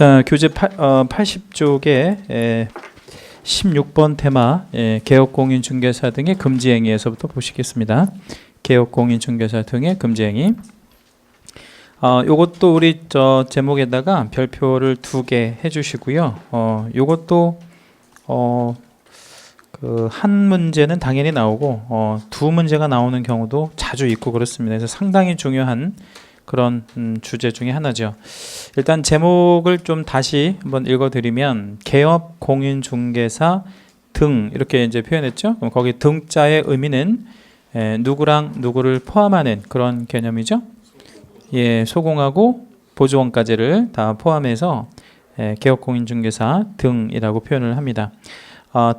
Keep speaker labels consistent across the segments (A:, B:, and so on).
A: 자, 교재 80쪽에 16번 테마 개업공인중개사 등의 금지행위에서부터 보시겠습니다. 개업공인중개사 등의 금지행위. 요것도 우리 제목에다가 별표를 2개 해주시고요. 요것도 그 한 문제는 당연히 나오고 두 문제가 나오는 경우도 자주 있고 그렇습니다. 그래서 상당히 중요한 그런 주제 중에 하나죠. 일단 제목을 좀 다시 한번 읽어드리면 개업공인중개사 등 이렇게 이제 표현했죠. 그럼 거기 등자의 의미는 누구랑 누구를 포함하는 그런 개념이죠. 예, 소공하고 보조원까지를 다 포함해서 개업공인중개사 등이라고 표현을 합니다.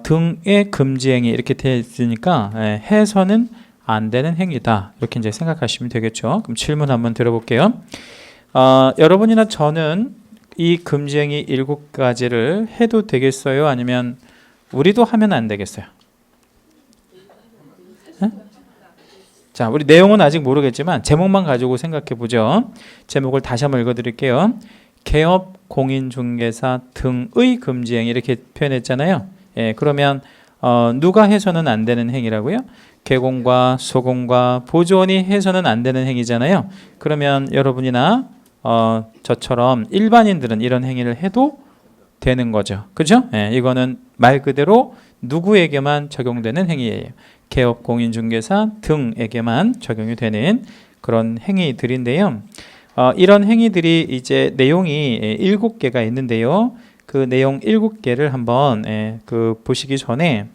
A: 등의 금지행위 이렇게 되어 있으니까 해서는 안 되는 행위다 이렇게 이제 생각하시면 되겠죠. 그럼 질문 한번 드려볼게요. 여러분이나 저는 이 금지행위 7가지를 해도 되겠어요? 아니면 우리도 하면 안 되겠어요? 네? 자, 우리 내용은 아직 모르겠지만 제목만 가지고 생각해 보죠. 제목을 다시 한번 읽어드릴게요. 개업공인중개사 등의 금지행위 이렇게 표현했잖아요. 예, 그러면 누가 해서는 안 되는 행위라고요? 개공과 소공과 보조원이 해서는 안 되는 행위잖아요. 그러면 여러분이나 저처럼 일반인들은 이런 행위를 해도 되는 거죠. 그죠? 예, 이거는 말 그대로 누구에게만 적용되는 행위예요. 개업공인중개사 등에게만 적용이 되는 그런 행위들인데요. 이런 행위들이 이제 내용이 7개가 있는데요. 그 내용 7개를 한번 보시기 전에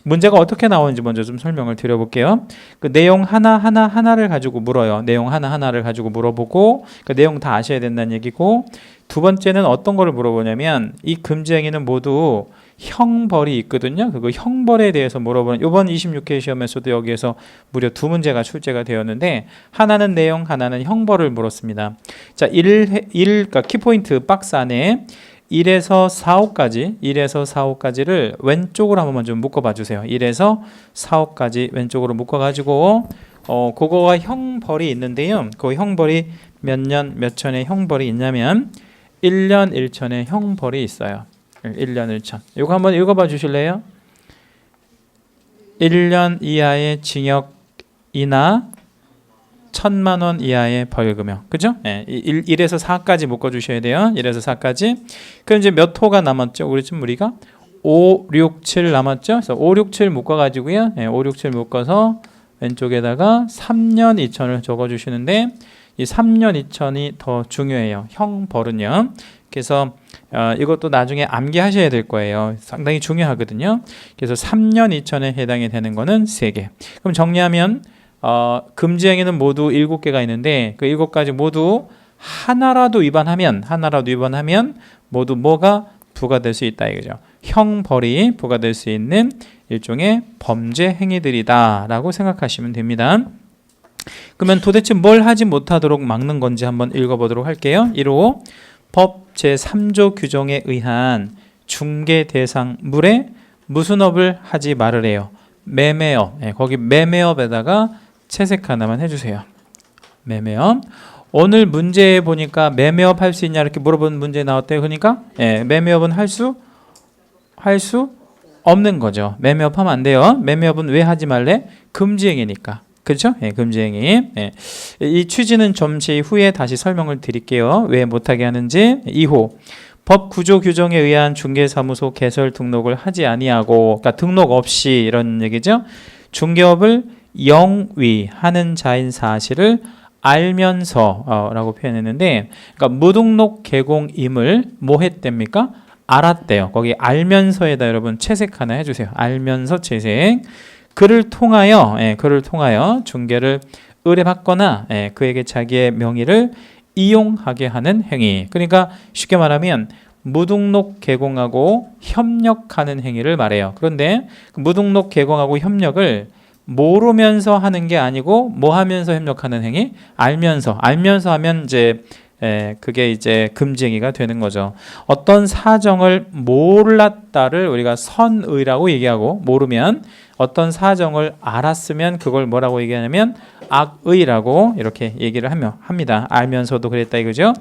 A: 문제가 어떻게 나오는지 먼저 좀 설명을 드려볼게요. 그 내용 하나를 가지고 물어요. 내용 하나를 가지고 물어보고 그 내용 다 아셔야 된다는 얘기고, 두 번째는 어떤 거를 물어보냐면 이 금지행위는 모두 형벌이 있거든요. 그 형벌에 대해서 물어보는, 이번 26회 시험에서도 여기에서 무려 2문제가 출제가 되었는데 하나는 내용, 하나는 형벌을 물었습니다. 자, 그러니까 키포인트 박스 안에 1에서 4호까지를 왼쪽으로 한번 먼저 묶어봐 주세요. 1에서 4호까지 왼쪽으로 묶어가지고 그거가 형벌이 있는데요. 그 형벌이 몇 년 몇 천의 형벌이 있냐면 1년 1천의 형벌이 있어요. 1년 1천. 이거 한번 읽어봐 주실래요? 1년 이하의 징역이나 1,000만 원 이하의 벌금형. 그죠? 예, 1에서 4까지 묶어 주셔야 돼요. 1에서 4까지. 그럼 이제 몇 호가 남았죠? 우리가 5, 6, 7 남았죠? 그래서 5, 6, 7 묶어 가지고요. 예, 5, 6, 7 묶어서 왼쪽에다가 3년 2천을 적어 주시는데 이 3년 2천이 더 중요해요. 형벌은요. 그래서 이것도 나중에 암기하셔야 될 거예요. 상당히 중요하거든요. 그래서 3년 2천에 해당이 되는 거는 3개. 그럼 정리하면 금지행위는 모두 7개가 있는데 그 7가지 모두 하나라도 위반하면 모두 뭐가 부과될 수 있다 이거죠. 형벌이 부과될 수 있는 일종의 범죄 행위들이다 라고 생각하시면 됩니다. 그러면 도대체 뭘 하지 못하도록 막는 건지 한번 읽어보도록 할게요. 1호 법 제3조 규정에 의한 중개 대상물에 무슨 업을 하지 말으래요. 매매업. 거기 매매업에다가 채색 하나만 해주세요. 매매업. 오늘 문제에 보니까 매매업 할 수 있냐 이렇게 물어본 문제 나왔대요. 그러니까 매매업은 할 수 없는 거죠. 매매업 하면 안 돼요. 매매업은 왜 하지 말래? 금지행위니까. 그렇죠? 금지행위. 이 취지는 잠시 후에 다시 설명을 드릴게요. 왜 못하게 하는지. 2호 법 구조 규정에 의한 중개사무소 개설 등록을 하지 아니하고, 그러니까 등록 없이 이런 얘기죠. 중개업을 영위하는 자인 사실을 알면서 라고 표현했는데, 그러니까 무등록 개공임을 뭐 했답니까? 알았대요. 거기 알면서에다 여러분 채색 하나 해주세요. 알면서 채색. 그를 통하여 중개를 의뢰받거나 그에게 자기의 명의를 이용하게 하는 행위. 그러니까 쉽게 말하면 무등록 개공하고 협력하는 행위를 말해요. 그런데 무등록 개공하고 협력을 모르면서 하는 게 아니고 뭐 하면서 협력하는 행위? 알면서 하면 이제 그게 이제 금지행위가 되는 거죠. 어떤 사정을 몰랐다를 우리가 선의라고 얘기하고, 모르면 어떤 사정을 알았으면 그걸 뭐라고 얘기하냐면 악의라고 이렇게 얘기를 합니다. 알면서도 그랬다 이거죠.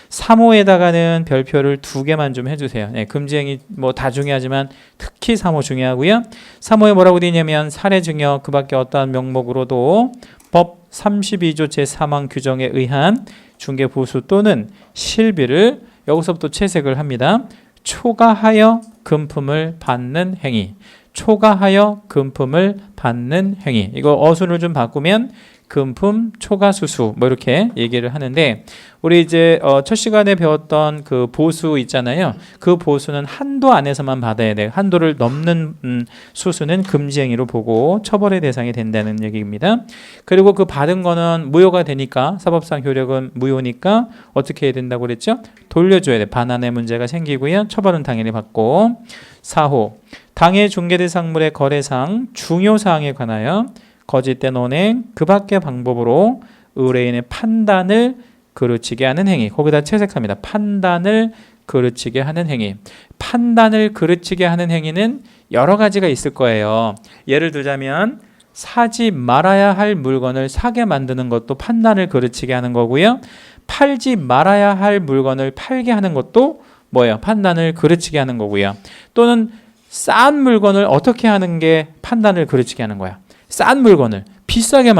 A: 3호에다가는 별표를 2개만 좀 해주세요. 금지행위 뭐 다 중요하지만 특히 3호 중요하고요. 3호에 뭐라고 되어 있냐면 살해증여 그 밖에 어떠한 명목으로도 법 32조 제3항 규정에 의한 중개보수 또는 실비를 여기서부터 채색을 합니다. 초과하여 금품을 받는 행위, 초과하여 금품을 받는 행위. 이거 어순을 좀 바꾸면 금품 초과수수 뭐 이렇게 얘기를 하는데, 우리 이제 첫 시간에 배웠던 그 보수 있잖아요. 그 보수는 한도 안에서만 받아야 돼요. 한도를 넘는 수수는 금지행위로 보고 처벌의 대상이 된다는 얘기입니다. 그리고 그 받은 거는 무효가 되니까, 사법상 효력은 무효니까 어떻게 해야 된다고 그랬죠? 돌려줘야 돼. 반환의 문제가 생기고요. 처벌은 당연히 받고. 4호 당해 중개대상물의 거래상 중요사항에 관하여 거짓된 언행 그 밖의 방법으로 의뢰인의 판단을 그르치게 하는 행위. 거기다 채색합니다. 판단을 그르치게 하는 행위. 판단을 그르치게 하는 행위는 여러 가지가 있을 거예요. 예를 들자면 사지 말아야 할 물건을 사게 만드는 것도 판단을 그르치게 하는 거고요. 팔지 말아야 할 물건을 팔게 하는 것도 뭐예요? 판단을 그르치게 하는 거고요. 또는 싼 물건을 어떻게 하는 게 판단을 그르치게 하는 거야. 싼 물건을 비싸게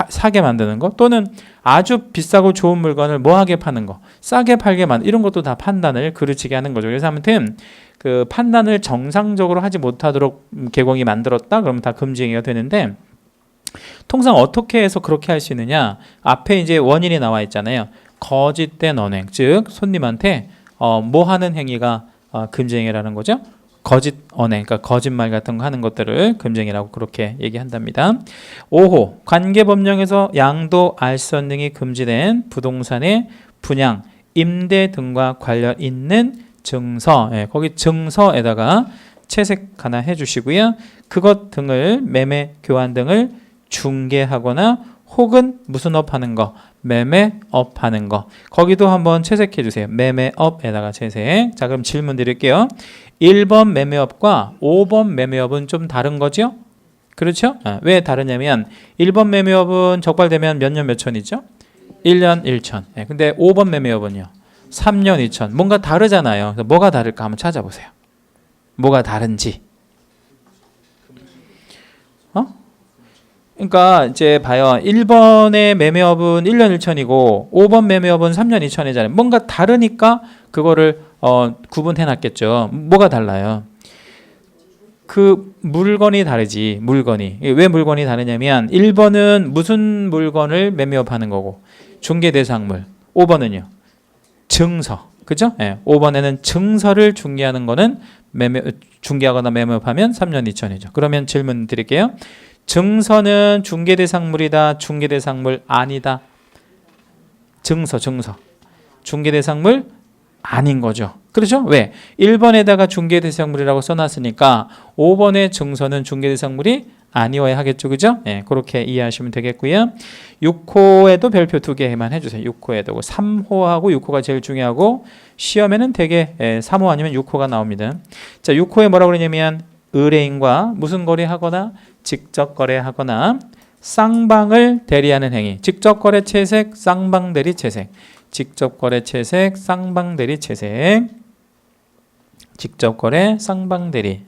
A: 사게 만드는 거, 또는 아주 비싸고 좋은 물건을 뭐하게 파는 거, 싸게 팔게 만드는, 이런 것도 다 판단을 그르치게 하는 거죠. 그래서 아무튼 그 판단을 정상적으로 하지 못하도록 개공이 만들었다 그러면 다 금지행위가 되는데, 통상 어떻게 해서 그렇게 할 수 있느냐, 앞에 이제 원인이 나와 있잖아요. 거짓된 언행, 즉 손님한테 뭐 하는 행위가 금지행위라는 거죠. 거짓 언행, 그러니까 거짓말 같은 거 하는 것들을 금지행위라고 그렇게 얘기한답니다. 5호 관계법령에서 양도, 알선 등이 금지된 부동산의 분양, 임대 등과 관련 있는 증서, 거기 증서에다가 채색 하나 해주시고요. 그것 등을 매매, 교환 등을 중개하거나 혹은 무슨 업 하는 거, 매매업 하는 거, 거기도 한번 채색해 주세요. 매매업에다가 채색. 자, 그럼 질문 드릴게요. 1번 매매업과 5번 매매업은 좀 다른 거죠? 그렇죠? 왜 다르냐면 1번 매매업은 적발되면 몇 년 몇 천이죠? 1년 1천. 근데 5번 매매업은요? 3년 2천. 뭔가 다르잖아요. 그래서 뭐가 다를까 한번 찾아보세요. 뭐가 다른지. 그러니까 이제 봐요. 1번의 매매업은 1년 1천이고 5번 매매업은 3년 2천이잖아요. 뭔가 다르니까 그거를 구분해 놨겠죠. 뭐가 달라요? 그 물건이 다르지. 물건이. 왜 물건이 다르냐면 1번은 무슨 물건을 매매업하는 거고, 중개대상물. 5번은요? 증서. 그죠? 5번에는 증서를 중개하는 거는 중개하거나 매매업하면 3년 2천이죠. 그러면 질문 드릴게요. 증서는 중개대상물이다, 중개대상물 아니다? 증서. 중개대상물 아닌 거죠. 그렇죠? 왜? 1번에다가 중개대상물이라고 써놨으니까 5번의 증서는 중개대상물이 아니어야 하겠죠. 그죠? 그렇게 이해하시면 되겠고요. 6호에도 별표 2개만 해주세요. 6호에도 3호하고 6호가 제일 중요하고, 시험에는 대개 3호 아니면 6호가 나옵니다. 자, 6호에 뭐라고 그러냐면 의뢰인과 무슨 거래하거나 직접 거래하거나 쌍방을 대리하는 행위. 직접 거래 채색, 쌍방 대리 채색. 직접 거래 채색, 쌍방 대리 채색. 직접 거래, 쌍방 대리.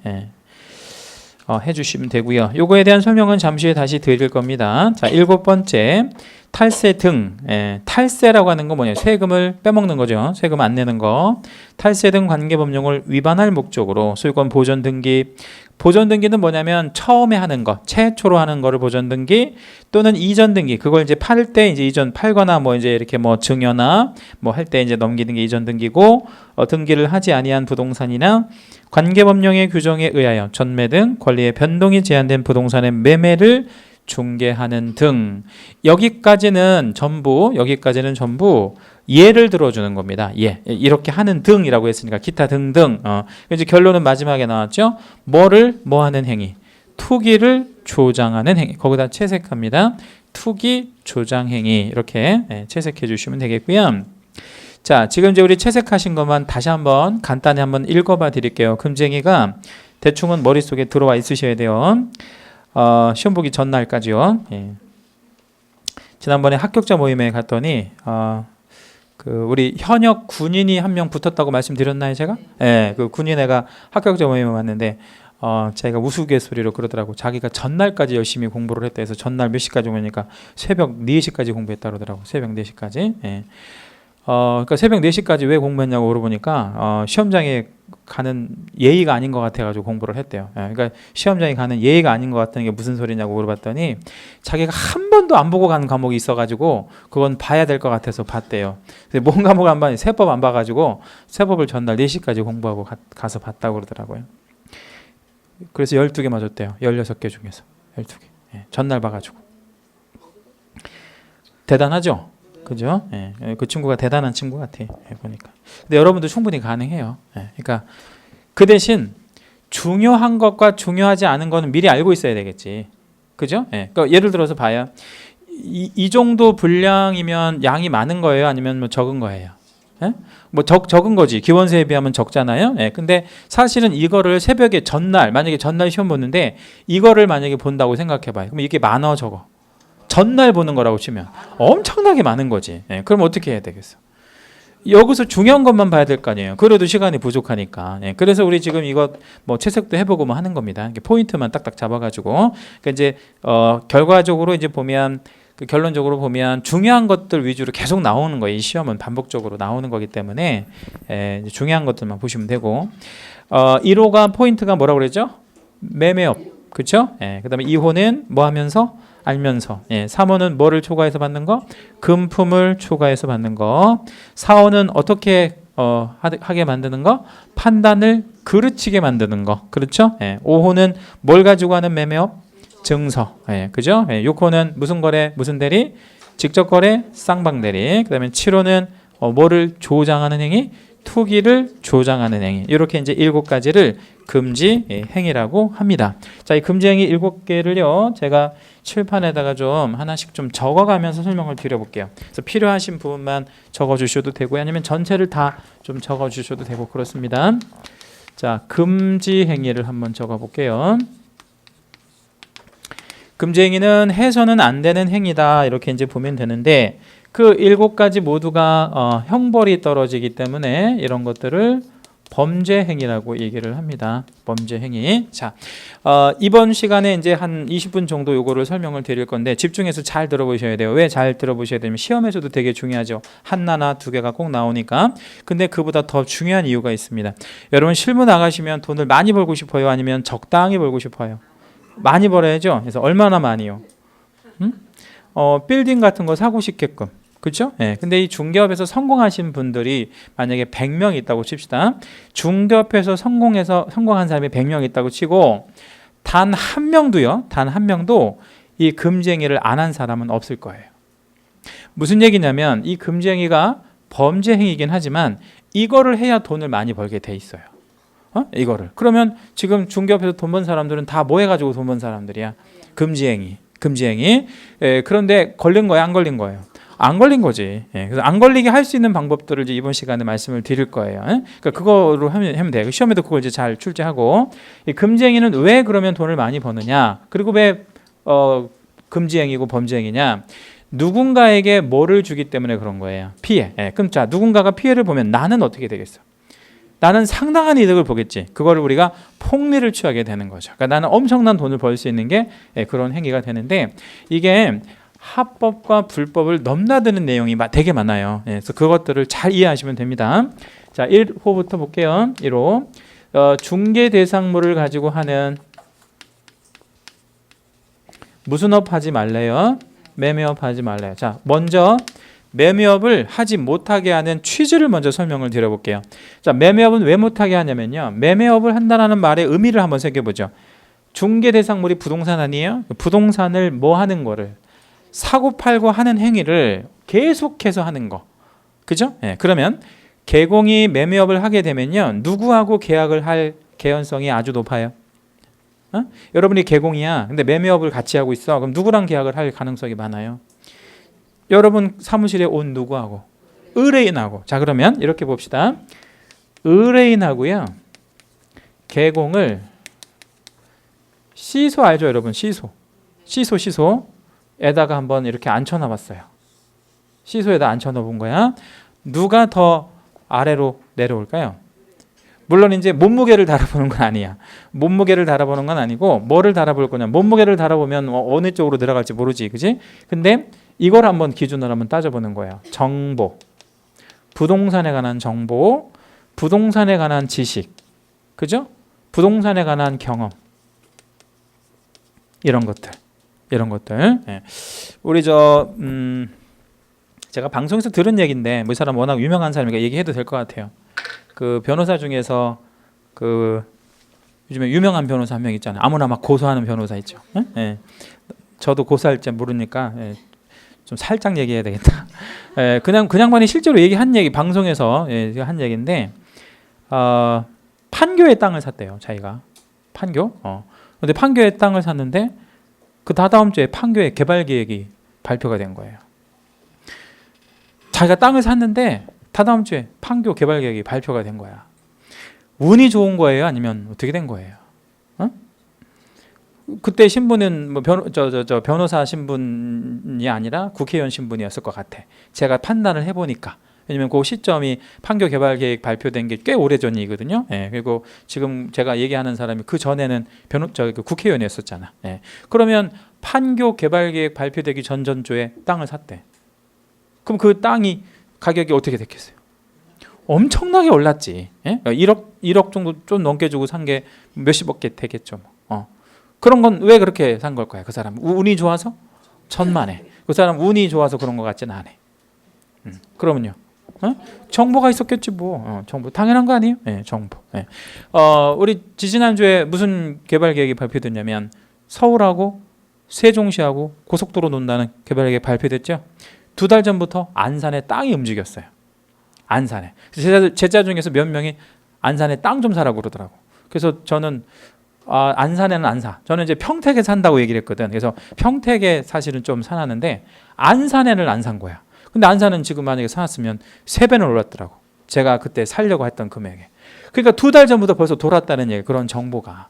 A: 해주시면 되고요. 요거에 대한 설명은 잠시 후에 다시 드릴 겁니다. 자, 7번째 탈세 등. 탈세라고 하는 건 뭐냐? 세금을 빼먹는 거죠. 세금 안 내는 거. 탈세 등 관계법령을 위반할 목적으로 소유권 보존 등기. 보존 등기는 뭐냐면 처음에 하는 거, 최초로 하는 거를 보존 등기, 또는 이전 등기. 그걸 이제 팔 때 이제 이전 팔거나 뭐 이제 이렇게 뭐 증여나 뭐 할 때 이제 넘기는 게 이전 등기고, 등기를 하지 아니한 부동산이나 관계법령의 규정에 의하여 전매 등 권리의 변동이 제한된 부동산의 매매를 중개하는 등. 여기까지는 전부 예를 들어주는 겁니다. 예, 이렇게 하는 등이라고 했으니까 기타 등등. 이제 결론은 마지막에 나왔죠. 뭐 하는 행위? 투기를 조장하는 행위. 거기다 채색합니다. 투기 조장 행위. 이렇게 채색해 주시면 되겠고요. 자, 지금 이제 우리 채색하신 것만 다시 한번 간단히 한번 읽어봐 드릴게요. 금쟁이가 대충은 머릿속에 들어와 있으셔야 돼요. 시험 보기 전날까지요. 예. 지난번에 합격자 모임에 갔더니 우리 현역 군인이 한 명 붙었다고 말씀드렸나요, 제가? 예, 그 군인 애가 합격자 모임에 왔는데 제가 우스갯소리로 그러더라고. 자기가 전날까지 열심히 공부를 했다 해서 전날 몇 시까지 오니까 새벽 4시까지 공부했다 그러더라고. 새벽 4시까지. 예. 그러니까 새벽 4시까지 왜 공부했냐고 물어보니까 시험장에 가는 예의가 아닌 것 같아가지고 공부를 했대요. 예, 그러니까 시험장에 가는 예의가 아닌 것 같다는 게 무슨 소리냐고 물어봤더니 자기가 한 번도 안 보고 가는 과목이 있어가지고 그건 봐야 될 것 같아서 봤대요. 뭔 과목 안 봤니? 세법 안 봐가지고 세법을 전날 4시까지 공부하고 가서 봤다고 그러더라고요. 그래서 12개 맞았대요. 16개 중에서 12개. 예, 전날 봐가지고. 대단하죠? 그죠? 예, 그 친구가 대단한 친구 같아. 예, 보니까. 근데 여러분도 충분히 가능해요. 예, 그러니까 그 대신 중요한 것과 중요하지 않은 거는 미리 알고 있어야 되겠지. 그죠? 예, 그러니까 예를 들어서 봐요. 이 정도 분량이면 양이 많은 거예요? 아니면 뭐 적은 거예요? 예? 뭐 적은 거지. 기원세에 비하면 적잖아요. 예, 근데 사실은 이거를 새벽에 전날, 만약에 전날 시험 보는데 이거를 만약에 본다고 생각해 봐요. 그럼 이게 많어 적어? 전날 보는 거라고 치면 엄청나게 많은 거지. 예, 그럼 어떻게 해야 되겠어? 여기서 중요한 것만 봐야 될 거 아니에요. 그래도 시간이 부족하니까. 예, 그래서 우리 지금 이거 뭐 채색도 해보고 뭐 하는 겁니다. 포인트만 딱딱 잡아가지고. 그러니까 이제 결과적으로 이제 보면 결론적으로 보면 중요한 것들 위주로 계속 나오는 거예요. 이 시험은 반복적으로 나오는 거기 때문에 이제 중요한 것들만 보시면 되고. 1호가 포인트가 뭐라고 그랬죠? 매매업, 그렇죠? 예, 그다음에 2호는 뭐 하면서? 알면서. 예, 3호는 뭐를 초과해서 받는 거? 금품을 초과해서 받는 거. 4호는 어떻게 하게 만드는 거? 판단을 그르치게 만드는 거. 그렇죠? 예, 5호는 뭘 가지고 하는 매매업? 증서. 예, 그죠? 예, 6호는 무슨 거래? 무슨 대리? 직접 거래? 쌍방 대리. 그 다음에 7호는 뭐를 조장하는 행위? 투기를 조장하는 행위. 이렇게 이제 7가지를 금지 행위라고 합니다. 자, 이 금지 행위 7개를요, 제가 칠판에다가 좀 하나씩 좀 적어가면서 설명을 드려볼게요. 그래서 필요하신 부분만 적어주셔도 되고요, 아니면 전체를 다 좀 적어주셔도 되고 그렇습니다. 자, 금지 행위를 한번 적어볼게요. 금지 행위는 해서는 안 되는 행위다, 이렇게 이제 보면 되는데, 그 7가지 모두가 형벌이 떨어지기 때문에 이런 것들을 범죄 행위라고 얘기를 합니다. 범죄 행위. 자, 이번 시간에 이제 한 20분 정도 요거를 설명을 드릴 건데 집중해서 잘 들어보셔야 돼요. 왜 잘 들어보셔야 되면 시험에서도 되게 중요하죠. 하나나 두 개가 꼭 나오니까. 근데 그보다 더 중요한 이유가 있습니다. 여러분 실무 나가시면 돈을 많이 벌고 싶어요? 아니면 적당히 벌고 싶어요? 많이 벌어야죠. 그래서 얼마나 많이요? 빌딩 같은 거 사고 싶게끔. 그렇죠? 예. 근데 이 중개업에서 성공하신 분들이 만약에 100명 있다고 칩시다. 중개업에서 성공한 사람이 100명 있다고 치고 단 한 명도 이 금지행위를 안 한 사람은 없을 거예요. 무슨 얘기냐면 이 금지행위가 범죄행위이긴 하지만 이거를 해야 돈을 많이 벌게 돼 있어요. 이거를. 그러면 지금 중개업에서 돈 번 사람들은 다 뭐 해가지고 돈 번 사람들이야? 금지행위. 예, 그런데 걸린 거예요? 안 걸린 거예요? 안 걸린 거지. 예, 그래서 안 걸리게 할 수 있는 방법들을 이제 이번 시간에 말씀을 드릴 거예요. 예? 그러니까 그거로 하면 돼요. 시험에도 그걸 이제 잘 출제하고. 이 금지행위는 왜 그러면 돈을 많이 버느냐? 그리고 왜 금지행위고 범죄행위냐? 누군가에게 뭐를 주기 때문에 그런 거예요. 피해. 예, 그럼 자, 누군가가 피해를 보면 나는 어떻게 되겠어? 나는 상당한 이득을 보겠지. 그거를 우리가 폭리를 취하게 되는 거죠. 그러니까 나는 엄청난 돈을 벌 수 있는 게 그런 행위가 되는데 이게 합법과 불법을 넘나드는 내용이 되게 많아요. 그래서 그것들을 잘 이해하시면 됩니다. 자, 1호부터 볼게요. 1호. 중개 대상물을 가지고 하는 무슨 업 하지 말래요? 매매업 하지 말래요. 자, 먼저 매매업을 하지 못하게 하는 취지를 먼저 설명을 드려볼게요. 자, 매매업은 왜 못하게 하냐면요. 매매업을 한다는 말의 의미를 한번 새겨보죠. 중개 대상물이 부동산 아니에요? 부동산을 뭐 하는 거를 사고 팔고 하는 행위를 계속해서 하는 거. 그죠? 예, 그러면 개공이 매매업을 하게 되면요. 누구하고 계약을 할 개연성이 아주 높아요. 여러분이 개공이야. 근데 매매업을 같이 하고 있어. 그럼 누구랑 계약을 할 가능성이 많아요? 여러분 사무실에 온 누구하고? 의뢰인하고, 자 그러면 이렇게 봅시다. 의뢰인하고요 개공을 시소 알죠 여러분? 시소에다가 한번 이렇게 앉혀놔 봤어요. 시소에다 앉혀놓아 본 거야. 누가 더 아래로 내려올까요? 물론 이제 몸무게를 달아보는 건 아니야. 몸무게를 달아보는 건 아니고 뭐를 달아볼 거냐. 몸무게를 달아보면 어느 쪽으로 들어갈지 모르지, 그지? 근데 이걸 한번 기준으로 한번 따져보는 거예요. 정보, 부동산에 관한 정보, 부동산에 관한 지식, 그죠? 부동산에 관한 경험, 이런 것들. 예. 우리 제가 방송에서 들은 얘기인데 뭐 이 사람 워낙 유명한 사람이니까 얘기해도 될 것 같아요. 그 변호사 중에서 그 요즘에 유명한 변호사 한 명 있잖아요. 아무나 막 고소하는 변호사 있죠. 예? 저도 고소할 줄 모르니까 좀 살짝 얘기해야 되겠다. 그냥 그냥만이 실제로 얘기한 얘기 방송에서 한 얘기인데 판교의 땅을 샀대요. 자기가 판교. 근데 판교의 땅을 샀는데 그 다다음 주에 판교의 개발 계획이 발표가 된 거예요. 자기가 땅을 샀는데 다다음 주에 판교 개발 계획이 발표가 된 거야. 운이 좋은 거예요? 아니면 어떻게 된 거예요? 그때 신분은 뭐 변호사 신분이 아니라 국회의원 신분이었을 것 같아. 제가 판단을 해보니까. 왜냐면 그 시점이 판교 개발 계획 발표된 게 꽤 오래전이거든요. 그리고 지금 제가 얘기하는 사람이 그 전에는 국회의원이었었잖아. 그러면 판교 개발 계획 발표되기 전주에 땅을 샀대. 그럼 그 땅이 가격이 어떻게 됐겠어요? 엄청나게 올랐지. 1억 정도 좀 넘게 주고 산 게 몇십억 개 되겠죠. 그런 건 왜 그렇게 산 걸까요? 그 사람 운이 좋아서? 천만에. 그 사람 운이 좋아서 그런 것 같지는 않아. 그러면요. 정보가 있었겠지 뭐. 정보 당연한 거 아니에요? 정보. 우리 지지난주에 무슨 개발 계획이 발표됐냐면 서울하고 세종시하고 고속도로 논다는 개발 계획이 발표됐죠. 2달 전부터 안산에 땅이 움직였어요. 안산에. 제자 중에서 몇 명이 안산에 땅 좀 사라고 그러더라고. 그래서 저는 안산에는 안 사. 저는 이제 평택에 산다고 얘기를 했거든. 그래서 평택에 사실은 좀 사놨는데 안산에는 안 산 거야. 근데 안산은 지금 만약에 사놨으면 3배는 올랐더라고. 제가 그때 살려고 했던 금액에. 그러니까 2달 전부터 벌써 돌았다는 얘기, 그런 정보가.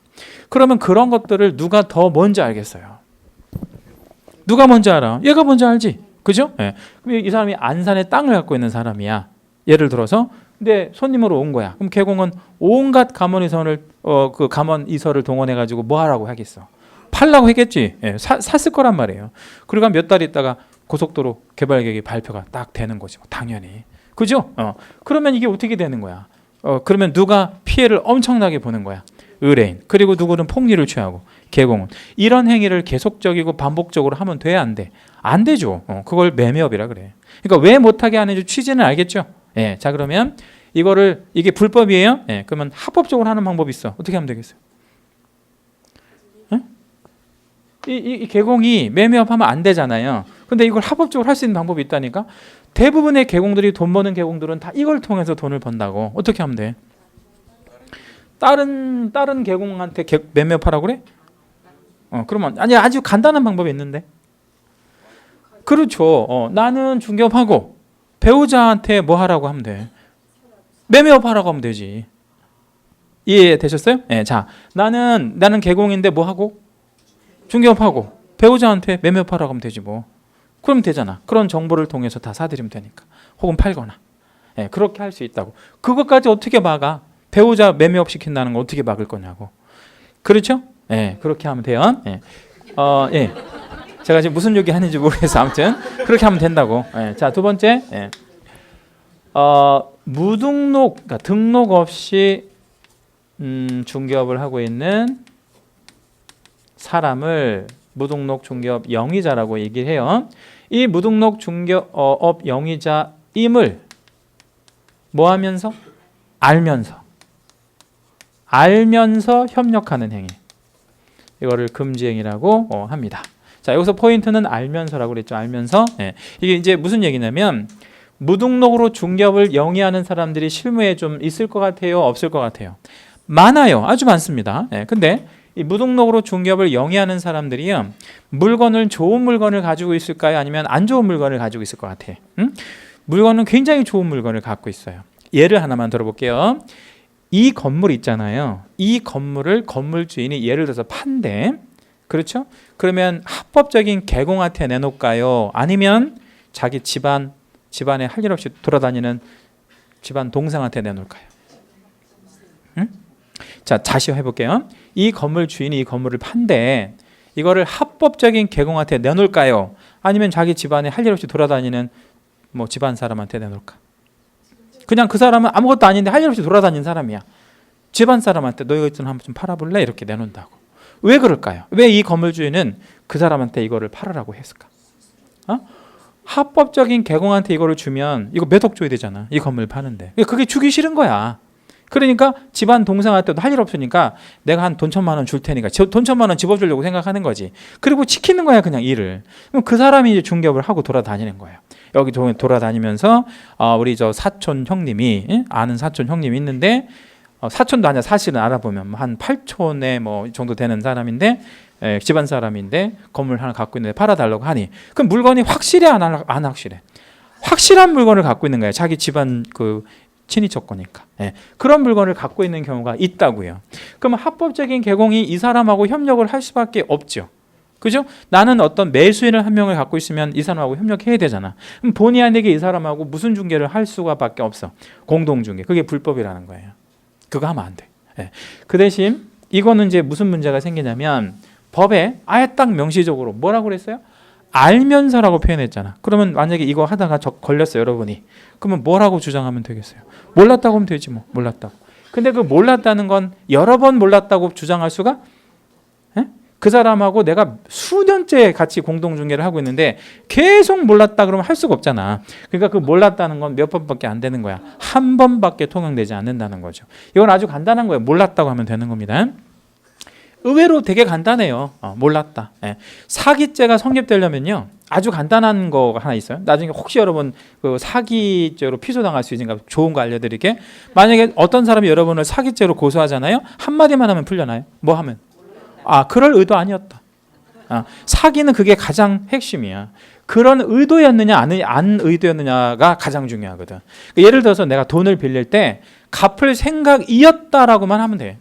A: 그러면 그런 것들을 누가 더 먼저 알겠어요? 누가 먼저 알아? 얘가 먼저 알지. 그죠? 이 사람이 안산에 땅을 갖고 있는 사람이야. 예를 들어서. 근데 손님으로 온 거야. 그럼 개공은 온갖 감언이설을 그 감언이설을 동원해 가지고 뭐 하라고 하겠어? 팔라고 했겠지. 샀을 거란 말이에요. 그리고 몇 달 있다가 고속도로 개발 계획이 발표가 딱 되는 거지. 당연히. 그죠? 그러면 이게 어떻게 되는 거야? 그러면 누가 피해를 엄청나게 보는 거야? 의뢰인. 그리고 누구는 폭리를 취하고 개공은. 이런 행위를 계속적이고 반복적으로 하면 돼, 안 돼? 안 되죠. 그걸 매매업이라 그래. 그러니까 왜 못하게 하는지 취지는 알겠죠? 자 그러면 이게 불법이에요? 그러면 합법적으로 하는 방법이 있어. 어떻게 하면 되겠어요? 이 개공이 매매업하면 안 되잖아요. 근데 이걸 합법적으로 할 수 있는 방법이 있다니까. 대부분의 개공들이 돈 버는 개공들은 다 이걸 통해서 돈을 번다고. 어떻게 하면 돼? 다른 개공한테 매매업하라고 그래? 그러면 아니 아주 간단한 방법이 있는데. 그렇죠. 나는 중개업하고 배우자한테 뭐 하라고 하면 돼? 매매업하라고 하면 되지. 이해되셨어요? 자, 나는 개공인데 뭐 하고? 중개업하고 배우자한테 매매업하라고 하면 되지 뭐. 그러면 되잖아. 그런 정보를 통해서 다 사들이면 되니까. 혹은 팔거나. 그렇게 할 수 있다고. 그것까지 어떻게 막아? 배우자 매매업 시킨다는 거 어떻게 막을 거냐고. 그렇죠? 그렇게 하면 돼요. 제가 지금 무슨 얘기 하는지 모르겠어. 아무튼 그렇게 하면 된다고. 자, 두 번째. 그러니까 등록 없이 중개업을 하고 있는 사람을 무등록 중개업 영위자라고 얘기를 해요. 이 무등록 중개업 영위자임을 뭐 하면서? 알면서 협력하는 행위. 이거를 금지행위라고 합니다. 자, 여기서 포인트는 알면서라고 그랬죠. 알면서. 이게 이제 무슨 얘기냐면 무등록으로 중개업을 영위하는 사람들이 실무에 좀 있을 것 같아요? 없을 것 같아요? 많아요. 아주 많습니다. 근데 이 무등록으로 중개업을 영위하는 사람들이요, 좋은 물건을 가지고 있을까요? 아니면 안 좋은 물건을 가지고 있을 것 같아요? 물건은 굉장히 좋은 물건을 갖고 있어요. 예를 하나만 들어볼게요. 이 건물 있잖아요. 이 건물을 건물 주인이 예를 들어서 판대. 그렇죠? 그러면 합법적인 개공한테 내놓을까요? 아니면 자기 집안에 할 일 없이 돌아다니는 집안 동생한테 내놓을까요? 응? 자, 다시 해볼게요. 이 건물 주인이 이 건물을 판대. 이거를 합법적인 개공한테 내놓을까요? 아니면 자기 집안에 할 일 없이 돌아다니는 뭐 집안 사람한테 내놓을까? 그냥 그 사람은 아무것도 아닌데 할 일 없이 돌아다니는 사람이야. 집안 사람한테 너 이거 좀 한번 좀 팔아볼래? 이렇게 내놓는다고. 왜 그럴까요? 왜 이 건물 주인은 그 사람한테 이거를 팔으라고 했을까? 합법적인 개공한테 이거를 주면 이거 몇 억 줘야 되잖아. 이 건물 파는데. 그게 주기 싫은 거야. 그러니까 집안 동생한테도 할 일 없으니까 내가 한 돈 1,000만 원 줄 테니까 돈 1,000만 원 집어주려고 생각하는 거지. 그리고 지키는 거야 그냥 일을. 그럼 그 사람이 이제 중개업을 하고 돌아다니는 거예요. 여기 돌아다니면서 우리 저 사촌 형님이 아는 사촌 형님이 있는데 사촌도 아니야. 사실은 알아보면 한 8촌에 뭐 정도 되는 사람인데 집안 사람인데 건물 하나 갖고 있는데 팔아달라고 하니 그럼 물건이 확실해 안 확실해? 확실한 물건을 갖고 있는 거예요. 자기 집안 그 친인척 거니까. 그런 물건을 갖고 있는 경우가 있다고요. 그럼 합법적인 개공이 이 사람하고 협력을 할 수밖에 없죠. 그죠? 나는 어떤 매수인을 한 명을 갖고 있으면 이 사람하고 협력해야 되잖아. 그럼 본의 아니게 이 사람하고 무슨 중개를 할 수가 밖에 없어. 공동중개. 그게 불법이라는 거예요. 그거 하면 안 돼. 그 대신 이거는 이제 무슨 문제가 생기냐면 법에 아예 딱 명시적으로 뭐라고 그랬어요? 알면서라고 표현했잖아. 그러면 만약에 이거 하다가 걸렸어요, 여러분이. 그러면 뭐라고 주장하면 되겠어요? 몰랐다고 하면 되지 뭐. 몰랐다고. 근데 그 몰랐다는 건 여러 번 몰랐다고 주장할 수가? 그 사람하고 내가 수년째 같이 공동중개를 하고 있는데 계속 몰랐다 그러면 할 수가 없잖아. 그러니까 그 몰랐다는 건 몇 번밖에 안 되는 거야. 한 번밖에 통용되지 않는다는 거죠. 이건 아주 간단한 거예요. 몰랐다고 하면 되는 겁니다. 의외로 되게 간단해요. 몰랐다. 사기죄가 성립되려면요 아주 간단한 거 하나 있어요. 나중에 혹시 여러분 그 사기죄로 피소당할 수 있으니까 좋은 거 알려드릴게. 만약에 어떤 사람이 여러분을 사기죄로 고소하잖아요. 한마디만 하면 풀려나요? 뭐 하면? 그럴 의도 아니었다. 사기는 그게 가장 핵심이야. 그런 의도였느냐 안 의도였느냐가 가장 중요하거든. 예를 들어서 내가 돈을 빌릴 때 갚을 생각이었다라고만 하면 돼.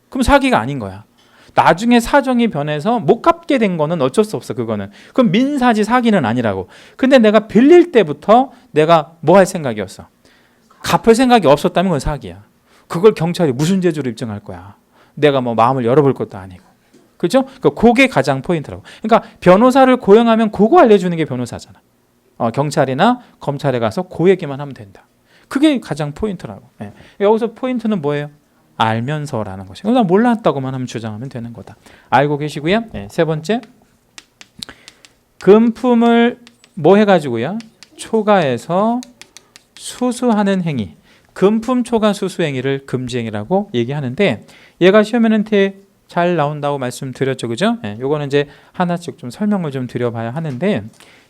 A: 그럼 사기가 아닌 거야. 나중에 사정이 변해서 못 갚게 된 거는 어쩔 수 없어. 그거는. 그럼 민사지 사기는 아니라고. 근데 내가 빌릴 때부터 내가 뭐 할 생각이었어? 갚을 생각이 없었다면 그건 사기야. 그걸 경찰이 무슨 죄로 입증할 거야. 내가 뭐 마음을 열어볼 것도 아니고. 그렇죠? 그게 가장 포인트라고. 그러니까 변호사를 고용하면 그거 알려주는 게 변호사잖아. 경찰이나 검찰에 가서 그 얘기만 하면 된다. 그게 가장 포인트라고. 여기서 포인트는 뭐예요? 알면서라는 것이에요. 나 몰랐다고만 하면 주장하면 되는 거다. 알고 계시고요. 세 번째, 금품을 뭐 해가지고요? 초과해서 수수하는 행위. 금품 초과 수수 행위를 금지행위라고 얘기하는데 얘가 시험에는 잘 나온다고 말씀드렸죠, 그죠? 요거는 이제 하나씩 좀 설명을 좀 드려봐야 하는데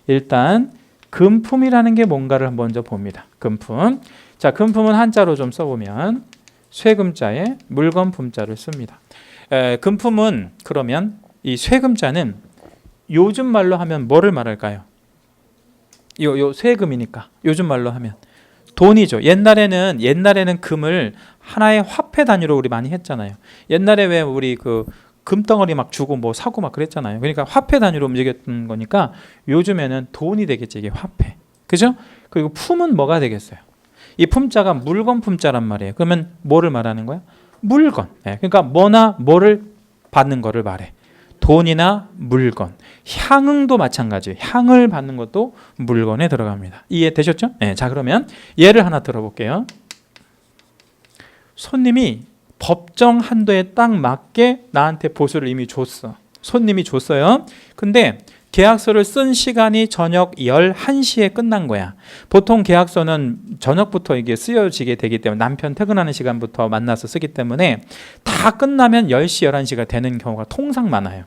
A: 일단 금품이라는 게 뭔가를 먼저 봅니다. 금품. 자, 금품은 한자로 좀 써보면 쇠금자에 물건품자를 씁니다. 금품은 그러면 이 쇠금자는 요즘 말로 하면 뭐를 말할까요? 요 쇠금이니까 요즘 말로 하면 돈이죠. 옛날에는 금을 하나의 화폐 단위로 우리 많이 했잖아요. 옛날에 왜 우리 그 금덩어리 막 주고 뭐 사고 막 그랬잖아요. 그러니까 화폐 단위로 움직였던 거니까 요즘에는 돈이 되겠지. 이게 화폐. 그죠? 그리고 품은 뭐가 되겠어요? 이 품자가 물건 품자란 말이에요. 그러면 뭐를 말하는 거야? 물건. 그러니까 뭐나 뭐를 받는 거를 말해. 돈이나 물건. 향응도 마찬가지예요. 향을 받는 것도 물건에 들어갑니다. 이해되셨죠? 자, 그러면 예를 하나 들어볼게요. 손님이 법정 한도에 딱 맞게 나한테 보수를 이미 줬어. 손님이 줬어요. 근데 계약서를 쓴 시간이 저녁 11시에 끝난 거야. 보통 계약서는 저녁부터 이게 쓰여지게 되기 때문에 남편 퇴근하는 시간부터 만나서 쓰기 때문에 다 끝나면 10시, 11시가 되는 경우가 통상 많아요.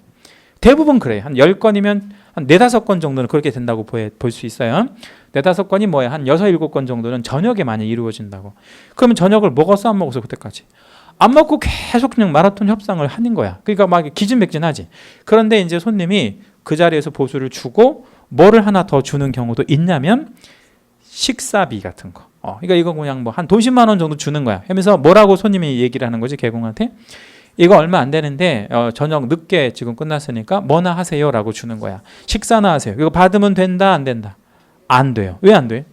A: 대부분 그래요. 한 10건이면 한 4, 5건 정도는 그렇게 된다고 볼 수 있어요. 4, 5건이 뭐야? 한 6, 7건 정도는 저녁에 많이 이루어진다고. 그러면 저녁을 먹었어? 안 먹었어? 그때까지? 안 먹고 계속 그냥 마라톤 협상을 하는 거야. 그러니까 막 기진맥진하지. 그런데 이제 손님이 그 자리에서 보수를 주고 뭐를 하나 더 주는 경우도 있냐면 식사비 같은 거. 그러니까 이거 그냥 뭐 한 돈 10만 원 정도 주는 거야. 하면서 뭐라고 손님이 얘기를 하는 거지 개공한테? 이거 얼마 안 되는데 저녁 늦게 지금 끝났으니까 뭐나 하세요라고 주는 거야. 식사나 하세요. 이거 받으면 된다 안 된다? 안 돼요. 왜 안 돼?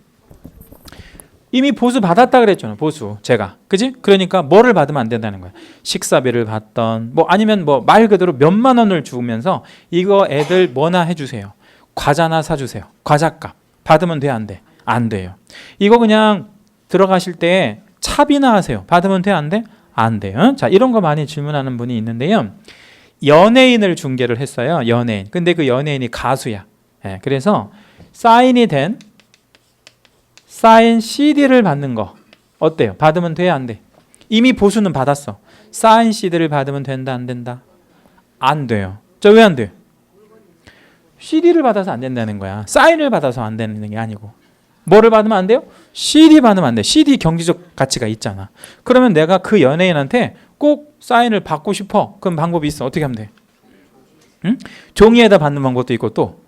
A: 이미 보수 받았다 그랬잖아. 보수 제가 그지? 그러니까 뭐를 받으면 안 된다는 거야. 식사비를 받던 뭐 아니면 뭐 말 그대로 몇만 원을 주면서 이거 애들 뭐나 해주세요. 과자나 사주세요. 과자값 받으면 돼 안 돼? 안 돼요. 이거 그냥 들어가실 때 차비나 하세요. 받으면 돼 안 돼? 안 돼요. 자, 이런 거 많이 질문하는 분이 있는데요. 연예인을 중개를 했어요. 연예인. 근데 그 연예인이 가수야. 예, 그래서 사인이 된 사인 CD를 받는 거 어때요? 받으면 돼 안 돼? 이미 보수는 받았어. 사인 CD를 받으면 된다 안 된다? 안 돼요. 저 왜 안 돼요? CD를 받아서 안 된다는 거야. 사인을 받아서 안 되는 게 아니고. 뭐를 받으면 안 돼요? CD 받으면 안 돼. CD 경제적 가치가 있잖아. 그러면 내가 그 연예인한테 꼭 사인을 받고 싶어. 그럼 방법이 있어. 어떻게 하면 돼? 응? 종이에다 받는 방법도 있고 또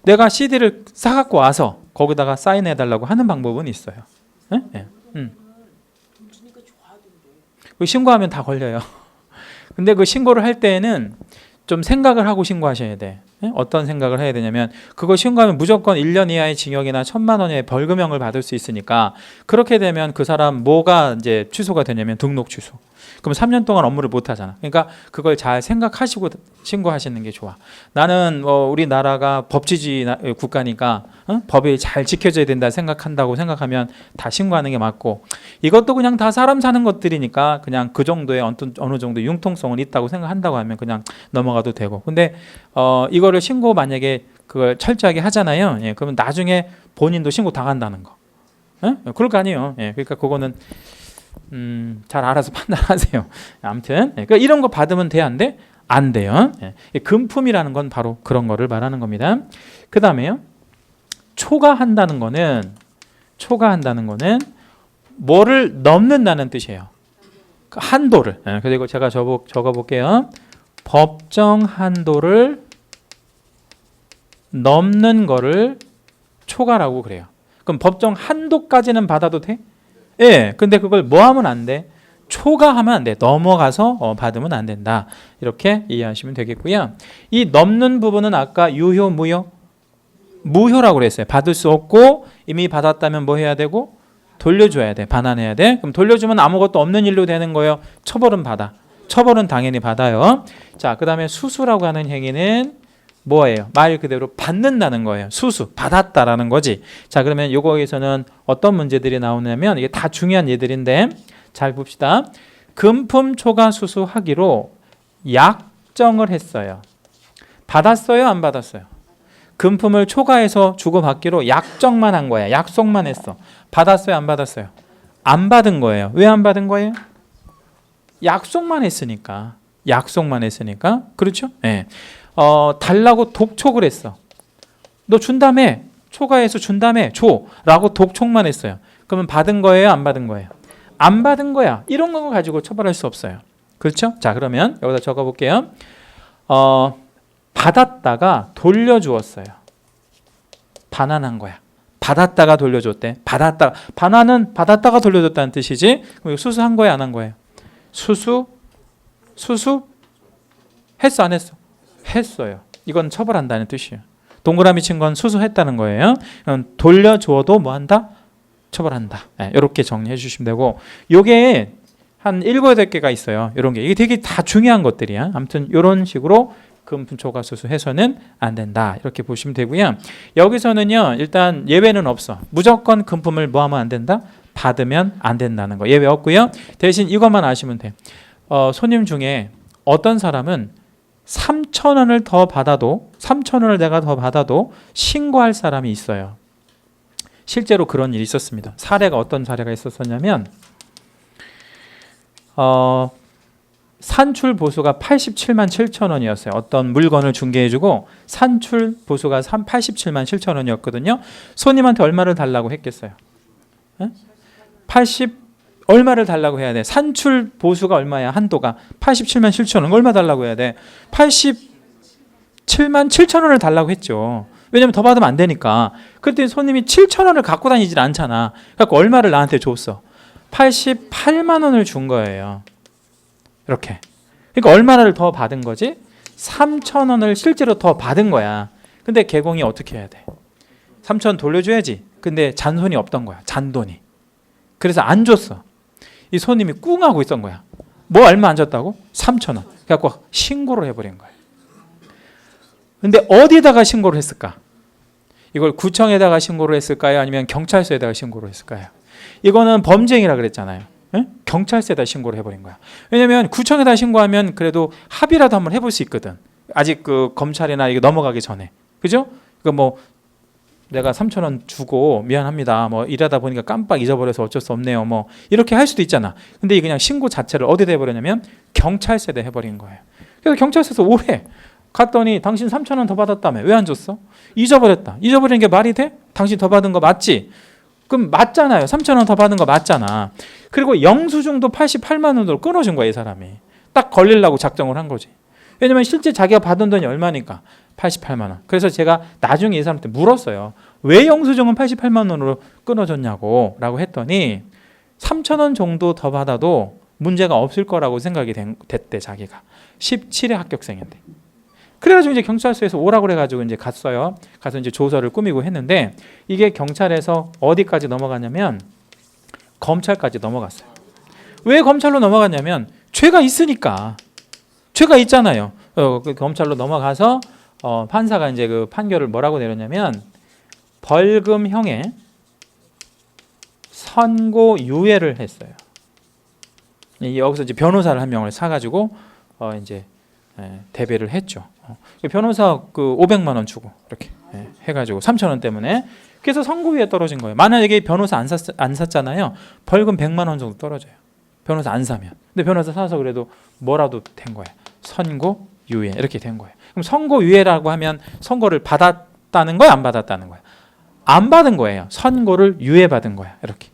A: 내가 CD를 사갖고 와서 거기다가 사인해달라고 하는 방법은 있어요. 응? 네. 신고하면 다 걸려요. 근데 그 신고를 할 때에는 좀 생각을 하고 신고하셔야 돼. 어떤 생각을 해야 되냐면 그거 신고하면 무조건 1년 이하의 징역이나 1,000만 원의 벌금형을 받을 수 있으니까 그렇게 되면 그 사람 뭐가 이제 취소가 되냐면 등록 취소. 그럼 3년 동안 업무를 못 하잖아. 그러니까 그걸 잘 생각하시고 신고하시는 게 좋아. 나는 우리나라가 법치주의 국가니까 법이 잘 지켜져야 된다 생각한다고 생각하면 다 신고하는 게 맞고 이것도 그냥 다 사람 사는 것들이니까 그냥 그 정도의 어느 정도 융통성은 있다고 생각한다고 하면 그냥 넘어가도 되고. 근데 이거를 신고 만약에 그걸 철저하게 하잖아요. 예, 그러면 나중에 본인도 신고 당한다는 거. 예? 그럴 거 아니에요. 예, 그러니까 그거는 잘 알아서 판단하세요. 아무튼 그러니까 이런 거 받으면 돼 안 돼? 안 돼요. 예. 금품이라는 건 바로 그런 거를 말하는 겁니다. 그 다음에요. 초과한다는 거는 뭐를 넘는다는 뜻이에요. 한도를. 예. 그리고 제가 적어볼게요. 법정 한도를 넘는 거를 초과라고 그래요. 그럼 법정 한도까지는 받아도 돼? 예, 근데 그걸 뭐 하면 안 돼? 초과하면 안 돼. 넘어가서 받으면 안 된다. 이렇게 이해하시면 되겠고요. 이 넘는 부분은 아까 유효, 무효? 무효라고 그랬어요. 받을 수 없고 이미 받았다면 뭐 해야 되고? 돌려줘야 돼. 반환해야 돼. 그럼 돌려주면 아무것도 없는 일로 되는 거예요. 처벌은 받아. 처벌은 당연히 받아요. 자, 그 다음에 수수라고 하는 행위는 뭐예요? 말 그대로 받는다는 거예요. 수수, 받았다라는 거지. 자, 그러면 요거에서는 어떤 문제들이 나오냐면 이게 다 중요한 예들인데 잘 봅시다. 금품 초과 수수하기로 약정을 했어요. 받았어요? 안 받았어요? 금품을 초과해서 주고받기로 약정만 한 거야. 약속만 했어. 받았어요? 안 받았어요? 안 받은 거예요. 왜 안 받은 거예요? 약속만 했으니까. 그렇죠? 네. 달라고 독촉을 했어. 너 준다며. 초과해서 준다며. 줘. 라고 독촉만 했어요. 그러면 받은 거예요? 안 받은 거예요? 안 받은 거야. 이런 거 가지고 처벌할 수 없어요. 그렇죠? 자, 그러면 여기다 적어볼게요. 받았다가 돌려주었어요. 반환한 거야. 받았다가 돌려줬대. 반환은 받았다가 돌려줬다는 뜻이지. 그럼 수수한 거예요? 안 한 거예요? 수수? 했어? 안 했어? 했어요. 이건 처벌한다는 뜻이에요. 동그라미 친 건 수수했다는 거예요. 돌려주어도 뭐 한다? 처벌한다. 네, 이렇게 정리해 주시면 되고 요게 한 7, 8개가 있어요. 이런 게. 이게 되게 다 중요한 것들이야. 아무튼 이런 식으로 금품 초과 수수해서는 안 된다. 이렇게 보시면 되고요. 여기서는요. 일단 예외는 없어. 무조건 금품을 뭐 하면 안 된다? 받으면 안 된다는 거. 예외 없고요. 대신 이것만 아시면 돼. 손님 중에 어떤 사람은 3,000원을 더 받아도 3,000원을 내가 더 받아도 신고할 사람이 있어요. 실제로 그런 일이 있었습니다. 사례가 어떤 사례가 있었냐면 산출 보수가 87만 7천 원이었어요. 어떤 물건을 중개해주고 산출 보수가 87만 7천 원이었거든요. 손님한테 얼마를 달라고 했겠어요? 얼마를 달라고 해야 돼? 산출 보수가 얼마야? 한도가 87만 7천 원. 얼마 달라고 해야 돼? 87만 7천 원을 달라고 했죠. 왜냐면 더 받으면 안 되니까. 그랬더니 손님이 7,000원을 갖고 다니질 않잖아. 그래서 얼마를 나한테 줬어? 88만 원을 준 거예요. 이렇게. 그러니까 얼마를 더 받은 거지? 3,000원을 실제로 더 받은 거야. 근데 개공이 어떻게 해야 돼? 3,000원 돌려줘야지. 근데 잔손이 없던 거야. 잔돈이. 그래서 안 줬어. 이 손님이 꿍하고 있던 거야. 뭐 얼마 안 줬다고? 3,000원. 그래갖고 신고를 해버린 거야. 근데 어디에다가 신고를 했을까? 이걸 구청에다가 신고를 했을까요? 아니면 경찰서에다가 신고를 했을까요? 이거는 범죄행위라 그랬잖아요. 에? 경찰서에다 신고를 해버린 거야. 왜냐면 구청에다 신고하면 그래도 합의라도 한번 해볼 수 있거든. 아직 그 검찰이나 이거 넘어가기 전에. 그죠? 그 뭐 내가 3,000원 주고 미안합니다. 뭐 일하다 보니까 깜빡 잊어버려서 어쩔 수 없네요. 뭐 이렇게 할 수도 있잖아. 근데 이 그냥 신고 자체를 어디다 해버렸냐면 경찰서에다 해버린 거예요. 그래서 경찰서에서 오래 갔더니 당신 3,000원 더 받았다며. 왜 안 줬어? 잊어버렸다. 잊어버리는 게 말이 돼? 당신 더 받은 거 맞지? 그럼 맞잖아요. 3,000원 더 받은 거 맞잖아. 그리고 영수증도 88만 원으로 끊어준 거야, 이 사람이. 딱 걸리려고 작정을 한 거지. 왜냐면 실제 자기가 받은 돈이 얼마니까? 88만 원. 그래서 제가 나중에 이 사람한테 물었어요. 왜 영수증은 88만 원으로 끊어졌냐고 라고 했더니 3,000원 정도 더 받아도 문제가 없을 거라고 생각이 됐대, 자기가. 17회 합격생인데. 그래가지고 이제 경찰서에서 오라고 그래가지고 이제 갔어요. 가서 이제 조서를 꾸미고 했는데 이게 경찰에서 어디까지 넘어갔냐면 검찰까지 넘어갔어요. 왜 검찰로 넘어갔냐면 죄가 있으니까. 죄가 있잖아요. 그 검찰로 넘어가서 판사가 이제 그 판결을 뭐라고 내렸냐면 벌금형에 선고유예를 했어요. 여기서 이제 변호사를 한 명을 사가지고 이제 대배를 했죠. 변호사 그 500만 원 주고 이렇게 해가지고 3,000원 때문에 그래서 선고유예 떨어진 거예요. 만약에 변호사 안 샀잖아요. 벌금 100만 원 정도 떨어져요. 변호사 안 사면. 근데 변호사 사서 그래도 뭐라도 된 거예요. 선고유예 이렇게 된 거예요. 그럼 선고유예라고 하면 선고를 받았다는 거야, 안 받았다는 거야? 안 받은 거예요. 선고를 유예받은 거야. 이렇게.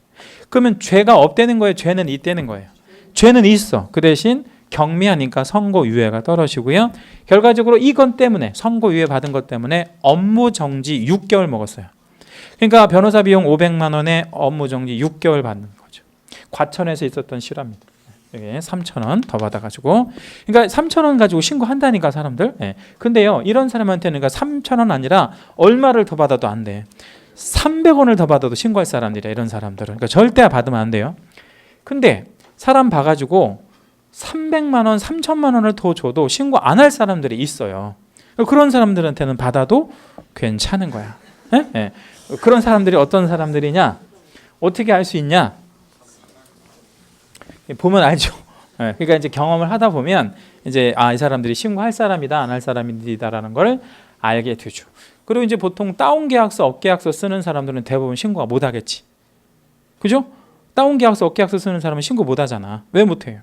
A: 그러면 죄가 없다는 거예요? 죄는 있다는 거예요? 죄는 있어. 그 대신 경미하니까 선고유예가 떨어지고요. 결과적으로 이건 때문에 선고유예 받은 것 때문에 업무정지 6개월 먹었어요. 그러니까 변호사 비용 500만 원에 업무정지 6개월 받는 거죠. 과천에서 있었던 실화입니다. 여기 3,000원 더 받아가지고, 그러니까 3,000원 가지고 신고한다니까 사람들. 근데요, 이런 사람한테는 그러니까 3,000원 아니라 얼마를 더 받아도 안 돼. 300원을 더 받아도 신고할 사람들이야, 이런 사람들은. 그러니까 절대 받으면 안 돼요. 근데 사람 봐가지고 300만 원, 3,000만 원을 더 줘도 신고 안 할 사람들이 있어요. 그런 사람들한테는 받아도 괜찮은 거야. 그런 사람들이 어떤 사람들이냐? 어떻게 알 수 있냐? 보면 알죠. 그러니까 이제 경험을 하다 보면 이제 이 사람들이 신고할 사람이다, 안 할 사람이다라는 걸 알게 되죠. 그리고 이제 보통 다운 계약서, 업 계약서 쓰는 사람들은 대부분 신고가 못 하겠지. 그죠? 다운 계약서, 업 계약서 쓰는 사람은 신고 못 하잖아. 왜 못 해요?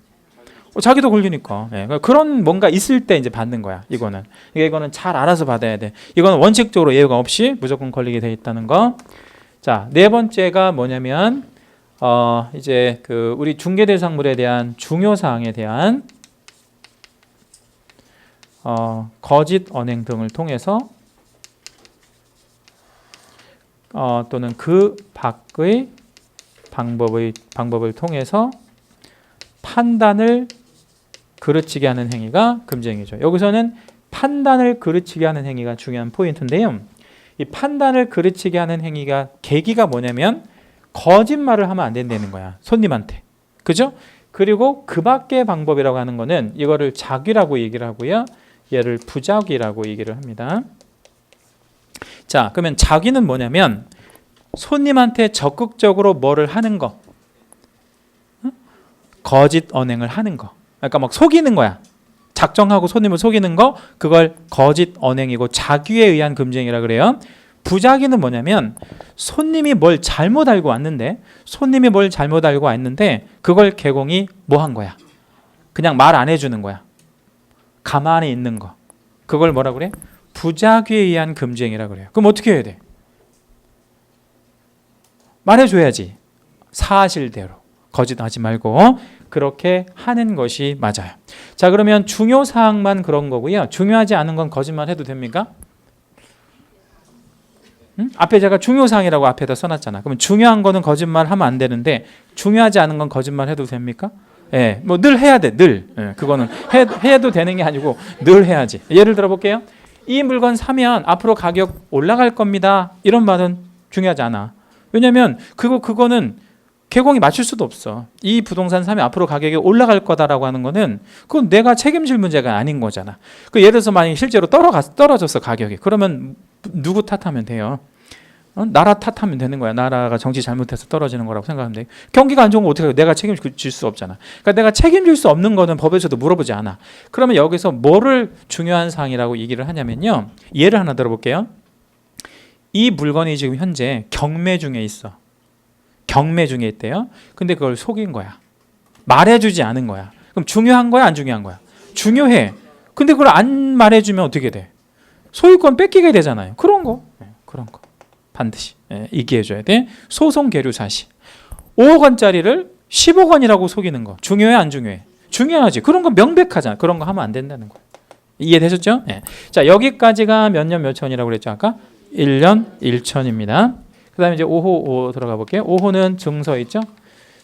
A: 자기도 걸리니까. 그런 뭔가 있을 때 이제 받는 거야. 이거는 잘 알아서 받아야 돼. 이거는 원칙적으로 예외가 없이 무조건 걸리게 돼 있다는 거. 자, 네 번째가 뭐냐면 이제 그 우리 중개 대상물에 대한 중요 사항에 대한 거짓 언행 등을 통해서 또는 그 밖의 방법을 통해서 판단을 그르치게 하는 행위가 금지행위죠. 여기서는 판단을 그르치게 하는 행위가 중요한 포인트인데요. 이 판단을 그르치게 하는 행위가 계기가 뭐냐면 거짓말을 하면 안 된다는 거야. 손님한테. 그죠? 그리고 그 밖의 방법이라고 하는 거는 이거를 작위라고 얘기를 하고요. 얘를 부작위라고 얘기를 합니다. 자, 그러면 작위는 뭐냐면 손님한테 적극적으로 뭐를 하는 거. 거짓 언행을 하는 거. 그러니까 막 속이는 거야. 작정하고 손님을 속이는 거, 그걸 거짓 언행이고 작위에 의한 금지행위라 그래요. 부작위는 뭐냐면 손님이 뭘 잘못 알고 왔는데 그걸 개공이 뭐 한 거야? 그냥 말 안 해주는 거야. 가만히 있는 거. 그걸 뭐라 그래? 부작위에 의한 금지행위라 그래요. 그럼 어떻게 해야 돼? 말해줘야지. 사실대로. 거짓하지 말고 그렇게 하는 것이 맞아요. 자, 그러면 중요 사항만 그런 거고요. 중요하지 않은 건 거짓말 해도 됩니까? 응? 앞에 제가 중요사항이라고 앞에다 써놨잖아. 그러면 중요한 거는 거짓말하면 안 되는데 중요하지 않은 건 거짓말해도 됩니까? 예, 뭐 늘 해야 돼, 늘. 예, 그거는 해도 되는 게 아니고 늘 해야지. 예를 들어 볼게요. 이 물건 사면 앞으로 가격 올라갈 겁니다. 이런 말은 중요하지 않아. 왜냐면 그거는 개공이 맞출 수도 없어. 이 부동산 사면 앞으로 가격이 올라갈 거다라고 하는 거는 그건 내가 책임질 문제가 아닌 거잖아. 그 예를 들어서 만약 실제로 떨어졌어 가격이. 그러면 누구 탓하면 돼요? 나라 탓하면 되는 거야. 나라가 정치 잘못해서 떨어지는 거라고 생각하면 돼. 경기가 안 좋은 거 어떻게 해요? 내가 책임질 수 없잖아. 그러니까 내가 책임질 수 없는 거는 법에서도 물어보지 않아. 그러면 여기서 뭐를 중요한 사항이라고 얘기를 하냐면요. 예를 하나 들어볼게요. 이 물건이 지금 현재 경매 중에 있어. 경매 중에 있대요. 근데 그걸 속인 거야. 말해주지 않은 거야. 그럼 중요한 거야, 안 중요한 거야? 중요해. 근데 그걸 안 말해주면 어떻게 돼? 소유권 뺏기게 되잖아요. 그런 거 반드시 얘기해줘야 돼. 소송 계류 사실. 5억 원짜리를 10억 원이라고 속이는 거 중요해, 안 중요해? 중요하지. 그런 거 명백하잖아. 그런 거 하면 안 된다는 거야. 이해되셨죠? 네. 자, 여기까지가 몇 년 몇 천이라고 그랬죠 아까? 1년 1천입니다. 그 다음에 이제 5호 들어가 볼게요. 5호는 증서 있죠?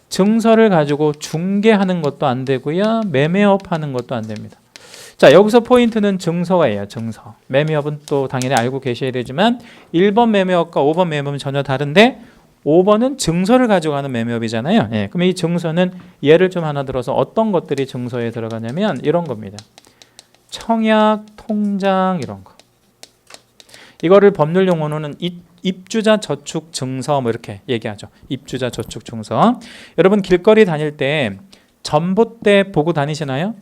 A: 증서를 가지고 중개하는 것도 안 되고요. 매매업 하는 것도 안 됩니다. 자, 여기서 포인트는 증서예요. 증서. 매매업은 또 당연히 알고 계셔야 되지만 1번 매매업과 5번 매매업은 전혀 다른데 5번은 증서를 가지고 하는 매매업이잖아요. 예, 그럼 이 증서는 예를 좀 하나 들어서 어떤 것들이 증서에 들어가냐면 이런 겁니다. 청약, 통장 이런 거. 이거를 법률 용어로는 입주자 저축 증서 뭐 이렇게 얘기하죠. 입주자 저축 증서. 여러분 길거리 다닐 때 전봇대 보고 다니시나요?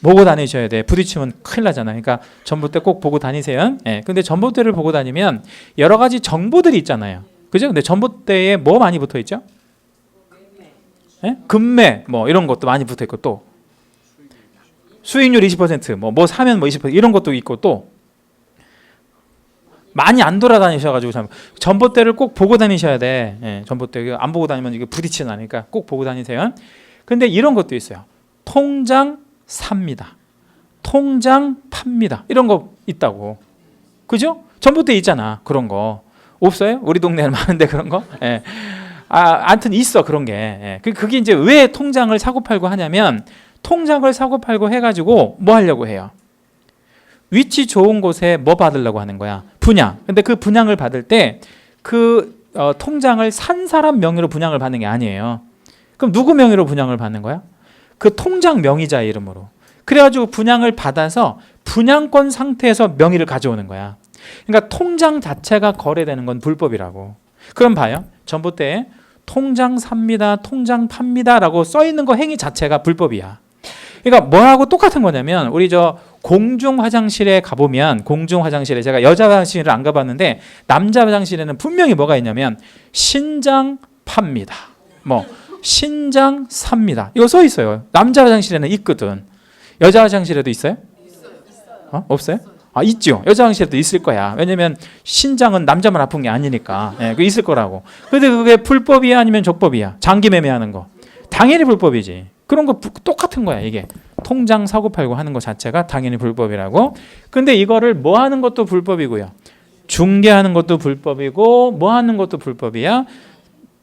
A: 보고 다니셔야 돼. 부딪히면 큰일 나잖아요. 그러니까 전봇대 꼭 보고 다니세요. 예. 근데 전봇대를 보고 다니면 여러 가지 정보들이 있잖아요. 그죠? 근데 전봇대에 뭐 많이 붙어 있죠? 예? 금매 뭐 이런 것도 많이 붙어 있고 또 수익률 20% 뭐 사면 뭐 20% 이런 것도 있고 또 많이 안 돌아다니셔가지고 전봇대를 꼭 보고 다니셔야 돼. 예, 전봇대 안 보고 다니면 이게 부딪히는 않으니까 꼭 보고 다니세요. 근데 이런 것도 있어요. 통장 삽니다. 통장 팝니다. 이런 거 있다고. 그죠? 전봇대 있잖아. 그런 거. 없어요? 우리 동네에는 많은데 그런 거? 예. 아무튼 있어 그런 게. 예. 그게 이제 왜 통장을 사고 팔고 하냐면 통장을 사고 팔고 해가지고 뭐 하려고 해요? 위치 좋은 곳에 뭐 받으려고 하는 거야? 분양. 근데 그 분양을 받을 때 그 통장을 산 사람 명의로 분양을 받는 게 아니에요. 그럼 누구 명의로 분양을 받는 거야? 그 통장 명의자 이름으로. 그래가지고 분양을 받아서 분양권 상태에서 명의를 가져오는 거야. 그러니까 통장 자체가 거래되는 건 불법이라고. 그럼 봐요. 전봇대에 통장 삽니다, 통장 팝니다 라고 써있는 거 행위 자체가 불법이야. 그러니까 뭐하고 똑같은 거냐면 우리 공중 화장실에 가보면 공중 화장실에 제가 여자 화장실을 안 가봤는데 남자 화장실에는 분명히 뭐가 있냐면 신장 팝니다. 뭐 신장 삽니다. 이거 써 있어요. 남자 화장실에는 있거든. 여자 화장실에도 있어요? 없어요? 있죠. 여자 화장실에도 있을 거야. 왜냐면 신장은 남자만 아픈 게 아니니까. 예, 그 있을 거라고. 근데 그게 불법이야 아니면 적법이야? 장기 매매하는 거. 당연히 불법이지. 그런 거 똑같은 거야 이게. 통장 사고 팔고 하는 거 자체가 당연히 불법이라고. 근데 이거를 뭐 하는 것도 불법이고요. 중개하는 것도 불법이고 뭐 하는 것도 불법이야.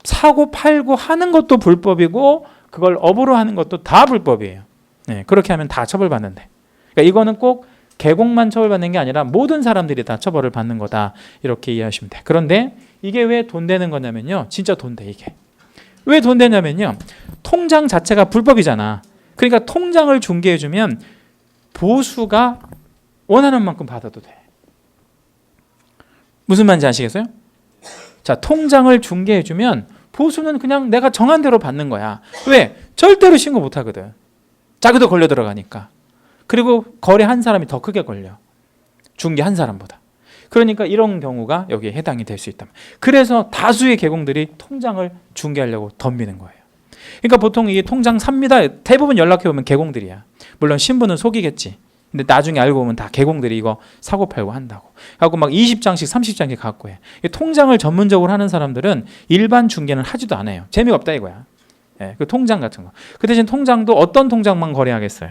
A: 사고 팔고 하는 것도 불법이고 그걸 업으로 하는 것도 다 불법이에요. 네, 그렇게 하면 다 처벌받는데. 그러니까 이거는 꼭 개공만 처벌받는 게 아니라 모든 사람들이 다 처벌을 받는 거다. 이렇게 이해하시면 돼. 그런데 이게 왜 돈 되는 거냐면요. 진짜 돈 돼 이게. 왜 돈 되냐면요. 통장 자체가 불법이잖아. 그러니까 통장을 중개해주면 보수가 원하는 만큼 받아도 돼. 무슨 말인지 아시겠어요? 자, 통장을 중개해주면 보수는 그냥 내가 정한 대로 받는 거야. 왜? 절대로 신고 못 하거든. 자기도 걸려 들어가니까. 그리고 거래한 사람이 더 크게 걸려. 중개한 사람보다. 그러니까 이런 경우가 여기에 해당이 될 수 있다. 그래서 다수의 개공들이 통장을 중개하려고 덤비는 거예요. 그러니까 보통 이게 통장 삽니다. 대부분 연락해보면 개공들이야. 물론 신분은 속이겠지. 근데 나중에 알고 보면 다 개공들이 이거 사고 팔고 한다고. 하고 막 20장씩 30장씩 갖고 해. 통장을 전문적으로 하는 사람들은 일반 중개는 하지도 않아요. 재미가 없다 이거야. 예, 그 통장 같은 거. 그 대신 통장도 어떤 통장만 거래하겠어요?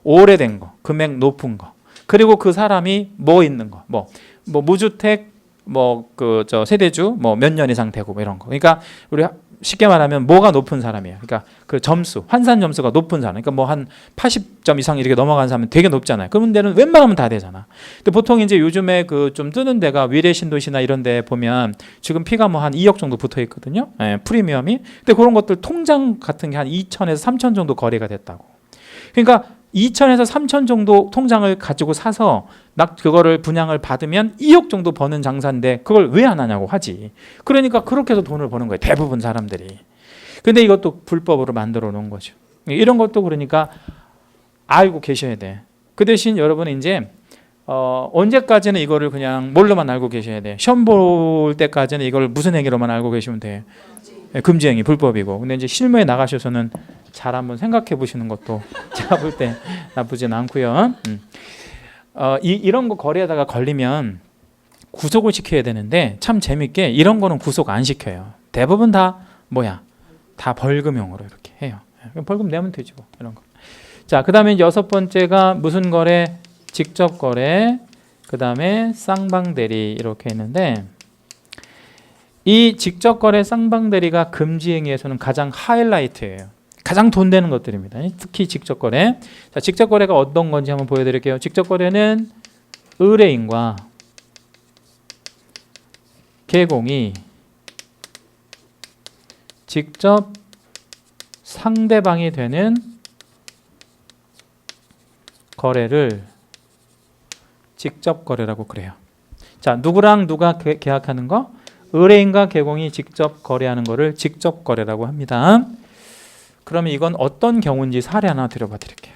A: 오래된 거, 금액 높은 거. 그리고 그 사람이 뭐 있는 거. 뭐 무주택 뭐 그 저 세대주 뭐 몇 년 이상 되고 뭐 이런 거. 그러니까 우리 쉽게 말하면 뭐가 높은 사람이에요. 그러니까 그 점수, 환산 점수가 높은 사람. 그러니까 뭐 한 80점 이상 이렇게 넘어간 사람은 되게 높잖아요. 그런 데는 웬만하면 다 되잖아. 근데 보통 이제 요즘에 그 좀 뜨는 데가 위례 신도시나 이런 데 보면 지금 피가 뭐 한 2억 정도 붙어 있거든요. 예, 프리미엄이. 근데 그런 것들 통장 같은 게 한 2천에서 3천 정도 거래가 됐다고. 그러니까 2천에서 3천 정도 통장을 가지고 사서 막 그거를 분양을 받으면 2억 정도 버는 장사인데 그걸 왜 안 하냐고 하지. 그러니까 그렇게 해서 돈을 버는 거예요. 대부분 사람들이. 근데 이것도 불법으로 만들어 놓은 거죠. 이런 것도 그러니까 알고 계셔야 돼. 그 대신 여러분은 이제 언제까지는 이거를 그냥 뭘로만 알고 계셔야 돼. 시험 볼 때까지는 이걸 무슨 행위로만 알고 계시면 돼. 금지행위, 불법이고. 근데 이제 실무에 나가셔서는 잘 한번 생각해 보시는 것도 제가 볼 때 나쁘진 않고요. 이런 거 거래하다가 걸리면 구속을 시켜야 되는데 참 재밌게 이런 거는 구속 안 시켜요. 대부분 다 뭐야? 다 벌금형으로 이렇게 해요. 벌금 내면 되지 뭐 이런 거. 자, 그다음에 6번째가 무슨 거래? 직접 거래. 그다음에 쌍방대리 이렇게 했는데 이 직접 거래 쌍방대리가 금지 행위에서는 가장 하이라이트예요. 가장 돈 되는 것들입니다. 특히 직접 거래. 자, 직접 거래가 어떤 건지 한번 보여드릴게요. 직접 거래는 의뢰인과 개공이 직접 상대방이 되는 거래를 직접 거래라고 그래요. 자, 누구랑 누가 계약하는 거? 의뢰인과 개공이 직접 거래하는 거를 직접 거래라고 합니다. 그러면 이건 어떤 경우인지 사례 하나 드려봐 드릴게요.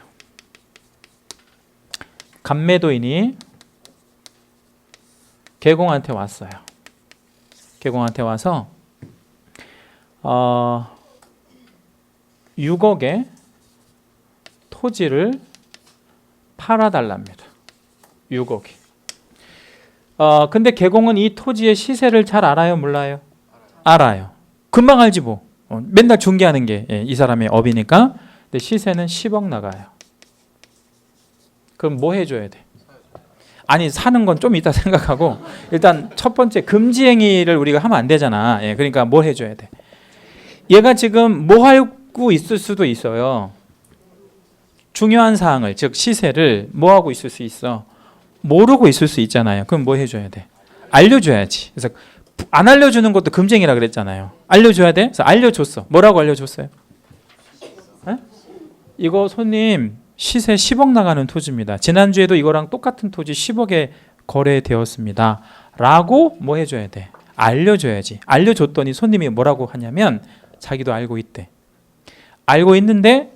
A: 감매도인이 개공한테 왔어요. 개공한테 와서 6억의 토지를 팔아달랍니다. 6억이. 근데 개공은 이 토지의 시세를 잘 알아요? 몰라요? 알아요. 금방 알지 뭐. 맨날 중개하는 게 이 사람의 업이니까. 근데 시세는 10억 나가요. 그럼 뭐 해줘야 돼? 아니, 사는 건 좀 이따 생각하고 일단 첫 번째 금지 행위를 우리가 하면 안 되잖아. 그러니까 뭘 해줘야 돼? 얘가 지금 뭐 하고 있을 수도 있어요. 중요한 사항을, 즉 시세를 뭐 하고 있을 수 있어? 모르고 있을 수 있잖아요. 그럼 뭐 해줘야 돼? 알려줘야지. 그래서 안 알려주는 것도 금쟁이라 그랬잖아요. 알려줘야 돼? 그래서 알려줬어. 뭐라고 알려줬어요? 에? 이거 손님 시세 10억 나가는 토지입니다. 지난주에도 이거랑 똑같은 토지 10억에 거래되었습니다. 라고 뭐 해줘야 돼? 알려줘야지. 알려줬더니 손님이 뭐라고 하냐면 자기도 알고 있대. 알고 있는데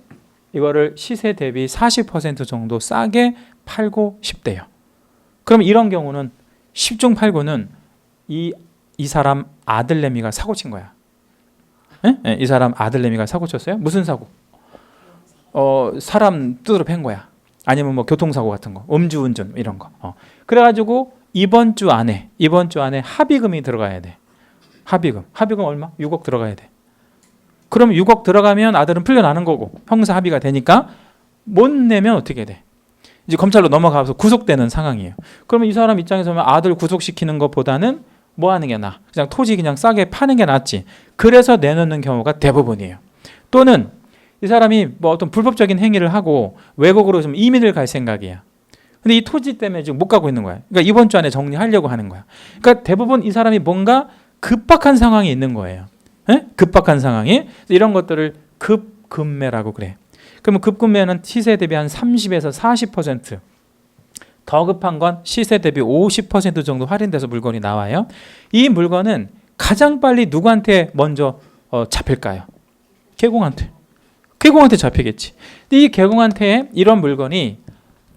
A: 이거를 시세 대비 40% 정도 싸게 팔고 싶대요. 그럼 이런 경우는 10중 8구는 이 사람 아들내미가 사고 친 거야. 에? 이 사람 아들내미가 사고 쳤어요? 무슨 사고? 사람 두드러 팬 거야. 아니면 뭐 교통사고 같은 거, 음주운전 이런 거. 그래가지고 이번 주 안에 합의금이 들어가야 돼. 합의금 얼마? 6억 들어가야 돼. 그럼 6억 들어가면 아들은 풀려나는 거고 형사 합의가 되니까 못 내면 어떻게 돼? 이제 검찰로 넘어가서 구속되는 상황이에요. 그러면 이 사람 입장에서 보면 아들 구속시키는 것보다는 뭐 하는 게 나아? 그냥 토지 그냥 싸게 파는 게 낫지. 그래서 내놓는 경우가 대부분이에요. 또는 이 사람이 뭐 어떤 불법적인 행위를 하고 외국으로 좀 이민을 갈 생각이야. 근데 이 토지 때문에 지금 못 가고 있는 거야. 그러니까 이번 주 안에 정리하려고 하는 거야. 그러니까 대부분 이 사람이 뭔가 급박한 상황이 있는 거예요. 에? 급박한 상황이. 이런 것들을 급금매라고 그래. 그러면 급금매는 시세 대비 한 30에서 40%. 더 급한 건 시세 대비 50% 정도 할인돼서 물건이 나와요. 이 물건은 가장 빨리 누구한테 먼저 잡힐까요? 개공한테. 개공한테 잡히겠지. 이 개공한테 이런 물건이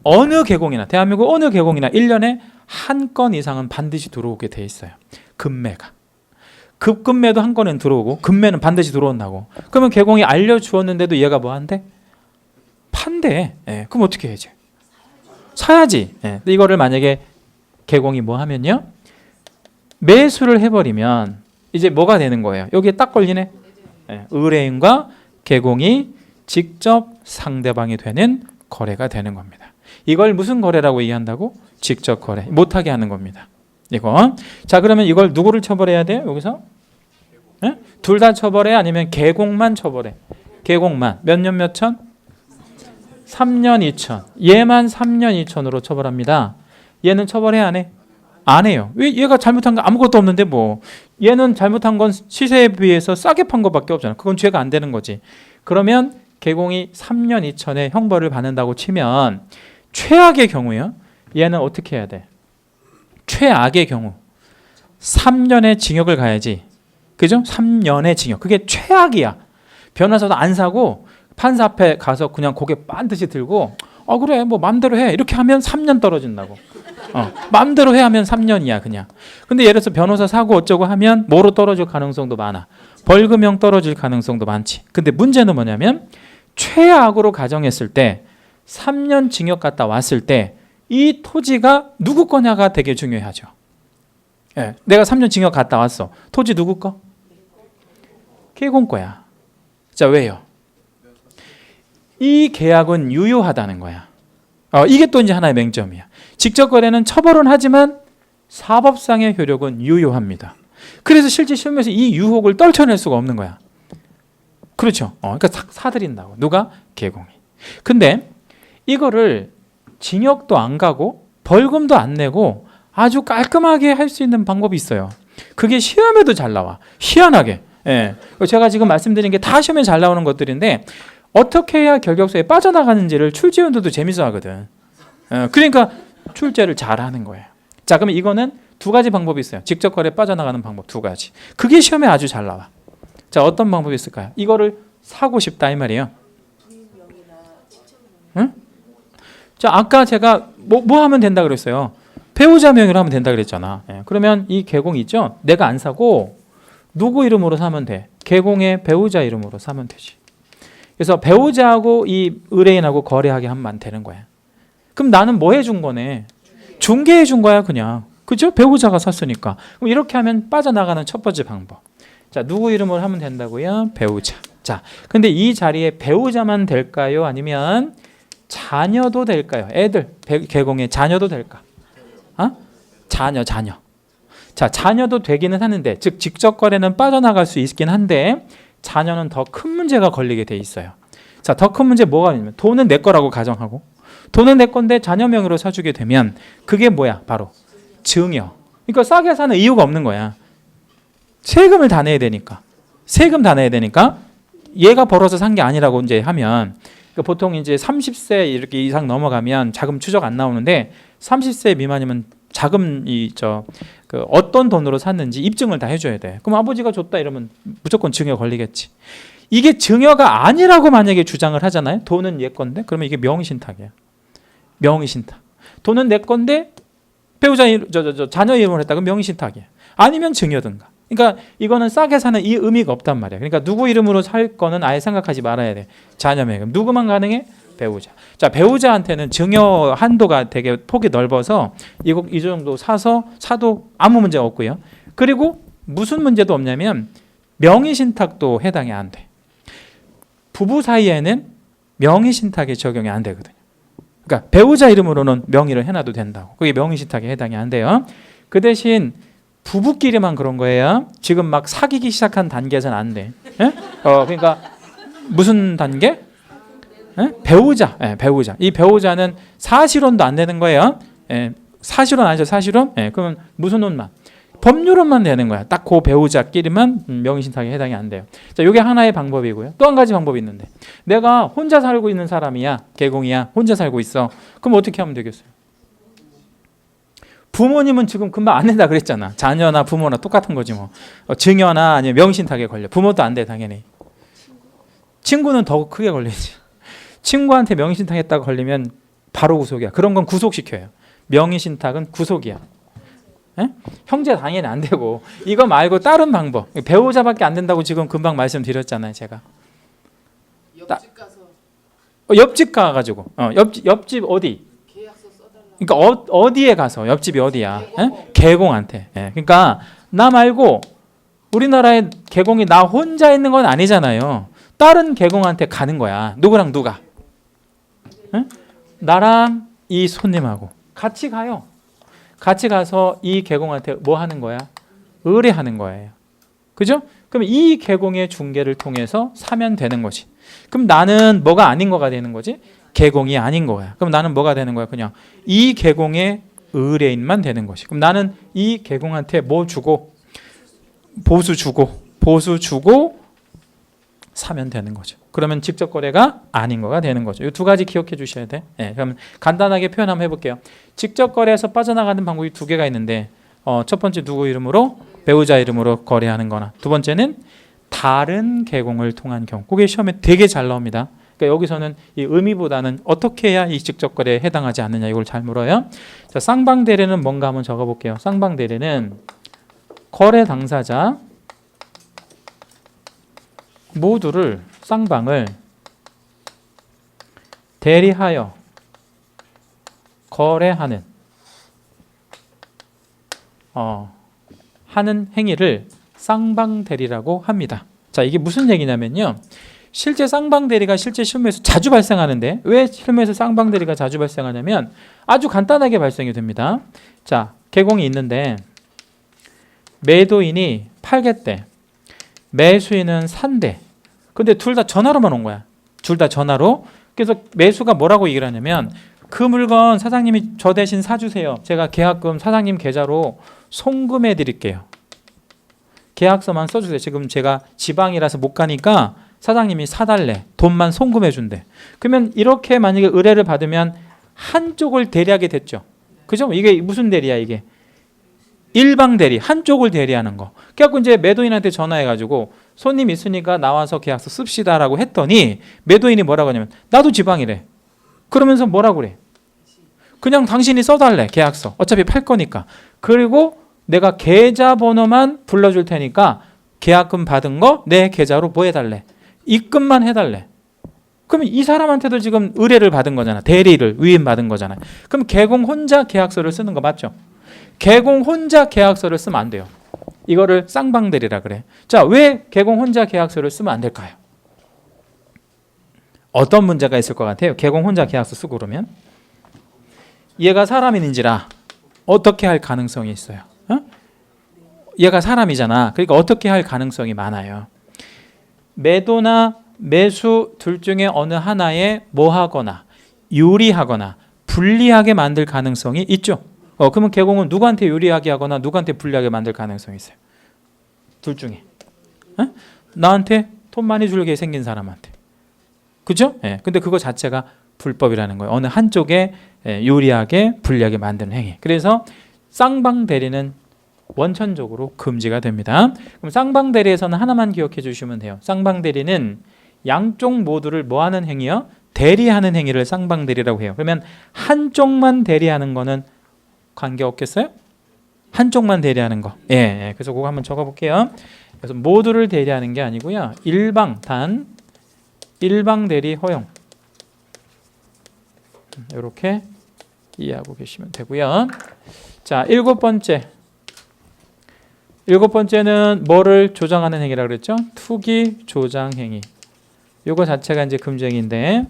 A: 어느 개공이나 대한민국 어느 개공이나 1년에 한 건 이상은 반드시 들어오게 돼 있어요. 금매가. 급금매도 한 건은 들어오고 금매는 반드시 들어온다고. 그러면 개공이 알려주었는데도 얘가 뭐 한대? 판대. 그럼 어떻게 해야지? 사야지. 이거를 만약에 개공이 뭐 하면요? 매수를 해버리면 이제 뭐가 되는 거예요? 여기에 딱 걸리네. 의뢰인과 개공이 직접 상대방이 되는 거래가 되는 겁니다. 이걸 무슨 거래라고 얘기한다고? 직접 거래. 못하게 하는 겁니다. 이거. 자, 그러면 이걸 누구를 처벌해야 돼요? 여기서? 네? 둘 다 처벌해? 아니면 계곡만 처벌해? 계곡만. 몇 년 몇 천? 3년 2천. 얘만 3년 2천으로 처벌합니다. 얘는 처벌해 안 해? 안 해요. 왜? 얘가 잘못한 거 아무것도 없는데 뭐. 얘는 잘못한 건 시세에 비해서 싸게 판 것밖에 없잖아. 그건 죄가 안 되는 거지. 그러면 계공이 3년 2천의 형벌을 받는다고 치면 최악의 경우요. 얘는 어떻게 해야 돼? 최악의 경우 3년의 징역을 가야지. 그죠? 3년의 징역. 그게 최악이야. 변호사도 안 사고 판사 앞에 가서 그냥 고개 반드시 들고 그래 뭐 맘대로 해 이렇게 하면 3년 떨어진다고. 맘대로 해 하면 3년이야 그냥. 근데 예를 들어서 변호사 사고 어쩌고 하면 뭐로 떨어질 가능성도 많아. 벌금형 떨어질 가능성도 많지. 근데 문제는 뭐냐면 최악으로 가정했을 때 3년 징역 갔다 왔을 때 이 토지가 누구 거냐가 되게 중요하죠. 예, 내가 3년 징역 갔다 왔어. 토지 누구 거? 계공 거야. 자, 왜요? 이 계약은 유효하다는 거야. 이게 또 이제 하나의 맹점이야. 직접 거래는 처벌은 하지만 사법상의 효력은 유효합니다. 그래서 실제 시험에서 이 유혹을 떨쳐낼 수가 없는 거야. 그렇죠. 그러니까 사들인다고. 누가? 계공이. 근데 이거를 징역도 안 가고 벌금도 안 내고 아주 깔끔하게 할 수 있는 방법이 있어요. 그게 시험에도 잘 나와. 희한하게. 예. 제가 지금 말씀드린 게 다 시험에 잘 나오는 것들인데 어떻게 해야 결격소에 빠져나가는지를 출제위원들도 재밌어 하거든. 그러니까 출제를 잘하는 거예요. 자, 그러면 이거는 두 가지 방법이 있어요. 직접 거래 빠져나가는 방법 두 가지. 그게 시험에 아주 잘 나와. 자, 어떤 방법이 있을까요? 이거를 사고 싶다 이 말이에요. 응? 자, 아까 제가 뭐 하면 된다 그랬어요. 배우자 명의로 하면 된다 그랬잖아. 그러면 이 계공 있죠? 내가 안 사고 누구 이름으로 사면 돼? 계공의 배우자 이름으로 사면 되지. 그래서 배우자하고 이 의뢰인하고 거래하게 하면 되는 거야. 그럼 나는 뭐 해준 거네? 중개해 준 거야 그냥. 그죠? 배우자가 샀으니까. 그럼 이렇게 하면 빠져나가는 첫 번째 방법. 자, 누구 이름으로 하면 된다고요? 배우자. 자, 근데 이 자리에 배우자만 될까요? 아니면 자녀도 될까요? 애들, 계공의 자녀도 될까? 자녀. 자, 자녀도 되기는 하는데, 즉 직접 거래는 빠져나갈 수 있긴 한데 자녀는 더 큰 문제가 걸리게 돼 있어요. 자, 더 큰 문제 뭐가 있냐면 돈은 내 거라고 가정하고 돈은 내 건데 자녀 명의로 사주게 되면 그게 뭐야? 바로 증여. 그러니까 싸게 사는 이유가 없는 거야. 세금을 다 내야 되니까. 세금 다 내야 되니까 얘가 벌어서 산 게 아니라고 이제 하면 그러니까 보통 이제 30세 이렇게 이상 넘어가면 자금 추적 안 나오는데 30세 미만이면 자금 그 어떤 돈으로 샀는지 입증을 다 해줘야 돼. 그럼 아버지가 줬다 이러면 무조건 증여 걸리겠지. 이게 증여가 아니라고 만약에 주장을 하잖아요. 돈은 얘 건데 그러면 이게 명의신탁이야. 명의신탁. 돈은 내 건데 배우자 자녀 이름으로 했다. 그럼 명의신탁이야. 아니면 증여든가. 그러니까 이거는 싸게 사는 이 의미가 없단 말이야. 그러니까 누구 이름으로 살 거는 아예 생각하지 말아야 돼. 자녀 명의. 누구만 가능해? 배우자. 자, 배우자한테는 증여 한도가 되게 폭이 넓어서 이 정도 사도 아무 문제 없고요. 그리고 무슨 문제도 없냐면 명의신탁도 해당이 안 돼. 부부 사이에는 명의신탁이 적용이 안 되거든요. 그러니까 배우자 이름으로는 명의를 해놔도 된다고. 그게 명의신탁에 해당이 안 돼요. 그 대신 부부끼리만 그런 거예요. 지금 막 사귀기 시작한 단계에서는 안 돼. 그러니까 무슨 단계? 배우자. 배우자. 이 배우자는 사실혼도 안 되는 거예요. 사실혼 아니죠? 사실혼? 그러면 무슨 혼만? 법률혼만 되는 거야. 딱 그 배우자끼리만 명의신탁에 해당이 안 돼요. 자, 이게 하나의 방법이고요. 또 한 가지 방법이 있는데 내가 혼자 살고 있는 사람이야. 계공이야. 혼자 살고 있어. 그럼 어떻게 하면 되겠어요? 부모님은 지금 금방 안 된다 그랬잖아. 자녀나 부모나 똑같은 거지 뭐. 증여나 아니면 명의신탁에 걸려. 부모도 안 돼 당연히. 친구는 더 크게 걸리지. 친구한테 명의신탁 했다가 걸리면 바로 구속이야. 그런 건 구속시켜요. 명의신탁은 구속이야. 형제 당연히 안 되고 이거 말고 다른 방법. 배우자밖에 안 된다고 지금 금방 말씀드렸잖아요. 제가. 옆집 가서. 옆집 가가지고. 옆집 어디? 그러니까 어디에 가서 옆집이 어디야? 계공한테. 그러니까 나 말고 우리나라에 계공이 나 혼자 있는 건 아니잖아요. 다른 계공한테 가는 거야. 누구랑 누가? 나랑 이 손님하고 같이 가요. 같이 가서 이 개공한테 뭐 하는 거야? 의뢰하는 거예요. 그죠? 그럼 이 개공의 중개를 통해서 사면 되는 거지. 그럼 나는 뭐가 아닌 거가 되는 거지? 개공이 아닌 거야. 그럼 나는 뭐가 되는 거야? 그냥 이 개공의 의뢰인만 되는 것이. 그럼 나는 이 개공한테 뭐 주고 보수 주고 사면 되는 거죠. 그러면 직접 거래가 아닌 거가 되는 거죠. 이 두 가지 기억해 주셔야 돼. 네, 그럼 간단하게 표현 한번 해볼게요. 직접 거래에서 빠져나가는 방법이 두 개가 있는데 첫 번째 누구 이름으로? 배우자 이름으로 거래하는 거나 두 번째는 다른 개공을 통한 경우. 그게 시험에 되게 잘 나옵니다. 그러니까 여기서는 이 의미보다는 어떻게 해야 이 직접 거래에 해당하지 않느냐 이걸 잘 물어요. 자, 쌍방대리는 뭔가 한번 적어볼게요. 쌍방대리는 거래 당사자 모두를 쌍방을 대리하여 거래하는 하는 행위를 쌍방대리라고 합니다. 자, 이게 무슨 얘기냐면요. 실제 쌍방대리가 실제 실무에서 자주 발생하는데 왜 실무에서 쌍방대리가 자주 발생하냐면 아주 간단하게 발생이 됩니다. 자, 개공이 있는데 매도인이 팔겠대. 매수인은 산대. 근데 둘 다 전화로만 온 거야. 둘 다 전화로. 그래서 매수가 뭐라고 얘기를 하냐면 그 물건 사장님이 저 대신 사주세요. 제가 계약금 사장님 계좌로 송금해 드릴게요. 계약서만 써주세요. 지금 제가 지방이라서 못 가니까 사장님이 사달래. 돈만 송금해 준대. 그러면 이렇게 만약에 의뢰를 받으면 한쪽을 대리하게 됐죠. 그죠? 이게 무슨 대리야 이게? 일방 대리, 한쪽을 대리하는 거. 그래갖고 이제 매도인한테 전화해가지고 손님 있으니까 나와서 계약서 씁시다라고 했더니 매도인이 뭐라고 하냐면 나도 지방이래. 그러면서 뭐라고 그래? 그냥 당신이 써달래 계약서. 어차피 팔 거니까. 그리고 내가 계좌번호만 불러줄 테니까 계약금 받은 거 내 계좌로 뭐 해달래? 입금만 해달래. 그러면 이 사람한테도 지금 의뢰를 받은 거잖아. 대리를 위임받은 거잖아. 그럼 개공 혼자 계약서를 쓰는 거 맞죠? 개공 혼자 계약서를 쓰면 안 돼요. 이거를 쌍방대리라 그래. 자, 왜 개공 혼자 계약서를 쓰면 안 될까요? 어떤 문제가 있을 것 같아요? 개공 혼자 계약서 쓰고 그러면 얘가 사람인지라 어떻게 할 가능성이 있어요? 얘가 사람이잖아. 그러니까 어떻게 할 가능성이 많아요. 매도나 매수 둘 중에 어느 하나에 뭐 하거나 유리하거나 불리하게 만들 가능성이 있죠. 그러면 개공은 누구한테 유리하게 하거나 누구한테 불리하게 만들 가능성이 있어요? 둘 중에. 나한테 돈 많이 줄게 생긴 사람한테. 그죠? 예. 근데 그거 자체가 불법이라는 거예요. 어느 한쪽에 유리하게 불리하게 만드는 행위. 그래서 쌍방대리는 원천적으로 금지가 됩니다. 그럼 쌍방대리에서는 하나만 기억해 주시면 돼요. 쌍방대리는 양쪽 모두를 뭐 하는 행위요? 대리하는 행위를 쌍방대리라고 해요. 그러면 한쪽만 대리하는 거는 관계 없겠어요? 한쪽만 대리하는 거. 예. 그래서 그거 한번 적어 볼게요. 그래서 모두를 대리하는 게 아니고요. 일방 대리 허용. 이렇게 이해하고 계시면 되고요. 자, 일곱 번째는 뭐를 조장하는 행위라고 그랬죠? 투기 조장 행위. 요거 자체가 이제 금쟁인데,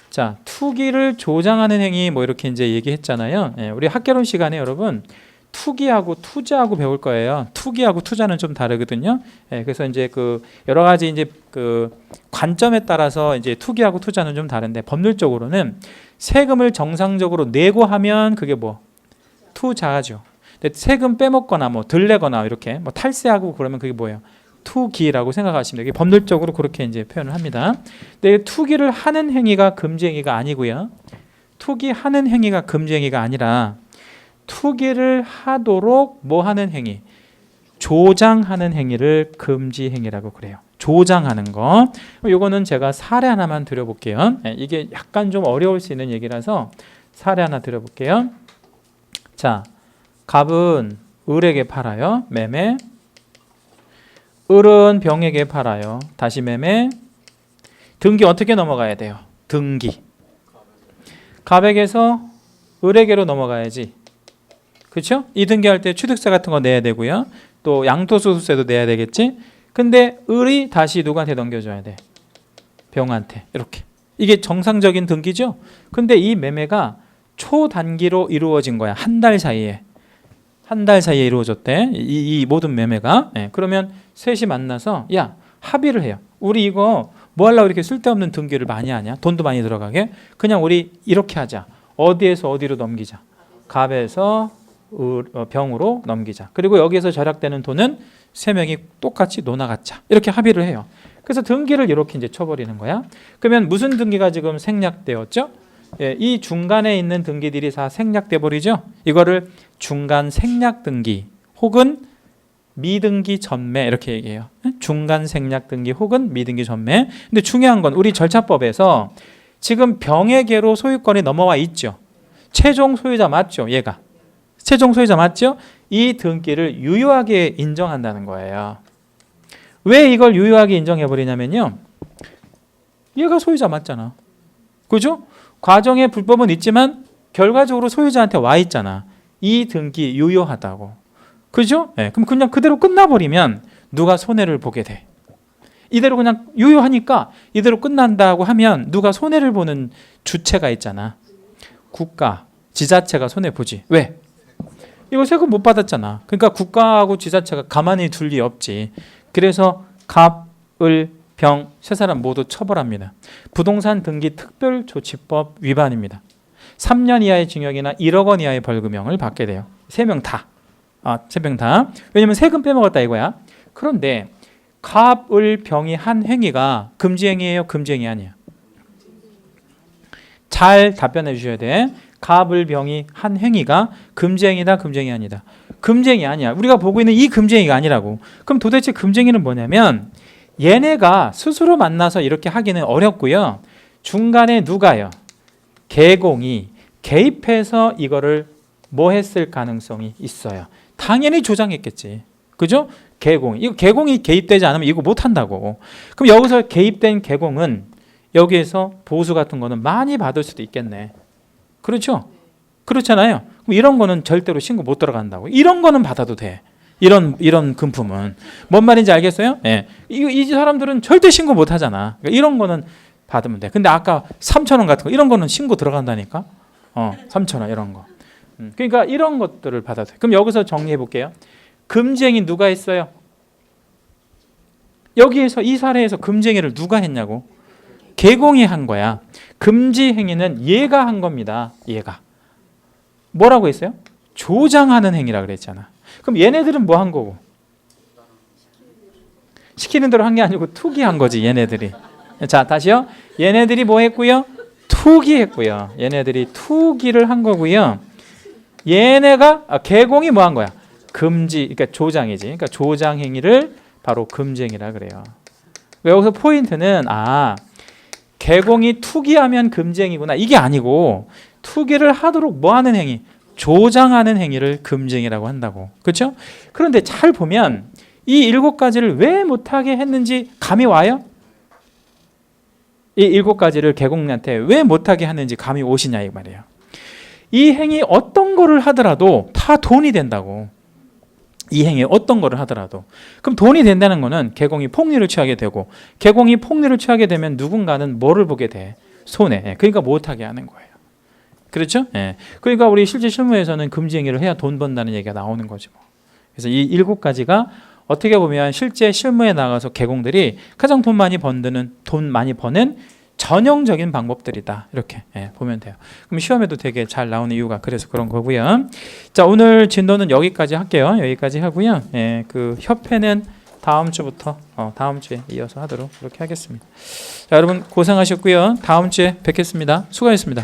A: 자, 투기를 조장하는 행위 뭐 이렇게 이제 얘기했잖아요. 예, 우리 학개론 시간에 여러분 투기하고 투자하고 배울 거예요. 투기하고 투자는 좀 다르거든요. 예, 그래서 이제 그 여러 가지 이제 그 관점에 따라서 이제 투기하고 투자는 좀 다른데 법률적으로는 세금을 정상적으로 내고 하면 그게 뭐 투자죠. 근데 세금 빼먹거나 뭐 덜 내거나 이렇게 뭐 탈세하고 그러면 그게 뭐예요? 투기라고 생각하시면 돼요. 법률적으로 그렇게 이제 표현을 합니다. 근데 투기를 하는 행위가 금지 행위가 아니고요. 투기하는 행위가 금지 행위가 아니라 투기를 하도록 뭐 하는 행위? 조장하는 행위를 금지 행위라고 그래요. 조장하는 거. 이거는 제가 사례 하나만 드려볼게요. 이게 약간 좀 어려울 수 있는 얘기라서 사례 하나 드려볼게요. 자, 갑은 을에게 팔아요. 매매. 을은 병에게 팔아요. 다시 매매. 등기 어떻게 넘어가야 돼요? 등기. 갑에게서 을에게로 넘어가야지. 그렇죠? 이등기할 때 취득세 같은 거 내야 되고요. 또 양도소득세도 내야 되겠지. 근데 을이 다시 누구한테 넘겨줘야 돼? 병한테. 이렇게. 이게 정상적인 등기죠. 근데 이 매매가 초단기로 이루어진 거야. 한 달 사이에. 한 달 사이에 이루어졌대. 이 모든 매매가. 예, 그러면 셋이 만나서 야 합의를 해요. 우리 이거 뭐 하려고 이렇게 쓸데없는 등기를 많이 하냐? 돈도 많이 들어가게. 그냥 우리 이렇게 하자. 어디에서 어디로 넘기자. 갑에서 병으로 넘기자. 그리고 여기에서 절약되는 돈은 세 명이 똑같이 논아갖자. 이렇게 합의를 해요. 그래서 등기를 이렇게 이제 쳐버리는 거야. 그러면 무슨 등기가 지금 생략되었죠? 예, 이 중간에 있는 등기들이 다 생략돼 버리죠. 이거를 중간 생략 등기 혹은 미등기 전매 이렇게 얘기해요. 중간 생략 등기 혹은 미등기 전매. 근데 중요한 건 우리 절차법에서 지금 병에게로 소유권이 넘어와 있죠. 최종 소유자 맞죠? 얘가 최종 소유자 맞죠? 이 등기를 유효하게 인정한다는 거예요. 왜 이걸 유효하게 인정해 버리냐면요, 얘가 소유자 맞잖아. 그죠? 과정에 불법은 있지만 결과적으로 소유자한테 와 있잖아. 이 등기 유효하다고. 그죠? 네, 그럼 그냥 그대로 끝나버리면 누가 손해를 보게 돼? 이대로 그냥 유효하니까 이대로 끝난다고 하면 누가 손해를 보는 주체가 있잖아. 국가, 지자체가 손해보지. 왜? 이거 세금 못 받았잖아. 그러니까 국가하고 지자체가 가만히 둘 리 없지. 그래서 갑, 을, 병 세 사람 모두 처벌합니다. 부동산 등기 특별조치법 위반입니다. 3년 이하의 징역이나 1억 원 이하의 벌금형을 받게 돼요. 세 명 다. 세 명 다. 왜냐면 세금 빼먹었다 이거야. 그런데 갑, 을, 병이 한 행위가 금지행위예요? 금지행위 아니에요? 잘 답변해 주셔야 돼. 갑, 을, 병이 한 행위가 금지행위다? 금지행위 아니다? 금지행위 아니야. 우리가 보고 있는 이 금지행위가 아니라고. 그럼 도대체 금지행위는 뭐냐면 얘네가 스스로 만나서 이렇게 하기는 어렵고요. 중간에 누가요? 개공이 개입해서 이거를 뭐 했을 가능성이 있어요. 당연히 조장했겠지. 그죠? 개공. 이거 개공이 개입되지 않으면 이거 못 한다고. 그럼 여기서 개입된 개공은 여기에서 보수 같은 거는 많이 받을 수도 있겠네. 그렇죠? 그렇잖아요. 그럼 이런 거는 절대로 신고 못 들어간다고. 이런 거는 받아도 돼. 이런 금품은 뭔 말인지 알겠어요? 예. 이 사람들은 절대 신고 못 하잖아. 그러니까 이런 거는 받으면 돼. 근데 아까 3,000원 같은 거 이런 거는 신고 들어간다니까. 3,000원 이런 거. 그러니까 이런 것들을 받아도 돼. 그럼 여기서 정리해 볼게요. 금지행위 누가 했어요? 여기에서 이 사례에서 금지행위를 누가 했냐고? 개공이 한 거야. 금지행위는 얘가 한 겁니다. 얘가. 뭐라고 했어요? 조장하는 행위라 그랬잖아. 그럼 얘네들은 뭐 한 거고? 시키는 대로 한 게 아니고 투기한 거지 얘네들이. 자 다시요. 얘네들이 뭐 했고요? 투기했고요. 얘네들이 투기를 한 거고요. 얘네가 개공이 뭐 한 거야? 금지, 그러니까 조장이지. 그러니까 조장 행위를 바로 금지행위라 그래요. 여기서 포인트는 개공이 투기하면 금지행위구나 이게 아니고 투기를 하도록 뭐 하는 행위? 조장하는 행위를 금지행위라고 한다고. 그렇죠? 그런데 잘 보면 이 7가지를 왜 못하게 했는지 감이 와요? 이 7가지를 개공한테 왜 못하게 하는지 감이 오시냐 이 말이에요. 이 행위 어떤 거를 하더라도 다 돈이 된다고. 이 행위 어떤 거를 하더라도. 그럼 돈이 된다는 거는 개공이 폭리를 취하게 되고 개공이 폭리를 취하게 되면 누군가는 뭐를 보게 돼? 손해. 그러니까 못하게 하는 거예요. 그렇죠? 예. 그러니까 우리 실제 실무에서는 금지행위를 해야 돈 번다는 얘기가 나오는 거죠. 그래서 이 7가지가 어떻게 보면 실제 실무에 나가서 개공들이 가장 돈 많이 버는 전형적인 방법들이다. 이렇게 보면 돼요. 그럼 시험에도 되게 잘 나오는 이유가 그래서 그런 거고요. 자, 오늘 진도는 여기까지 할게요. 여기까지 하고요. 그 협회는 다음 주부터 다음 주에 이어서 하도록 그렇게 하겠습니다. 자, 여러분 고생하셨고요. 다음 주에 뵙겠습니다. 수고하셨습니다.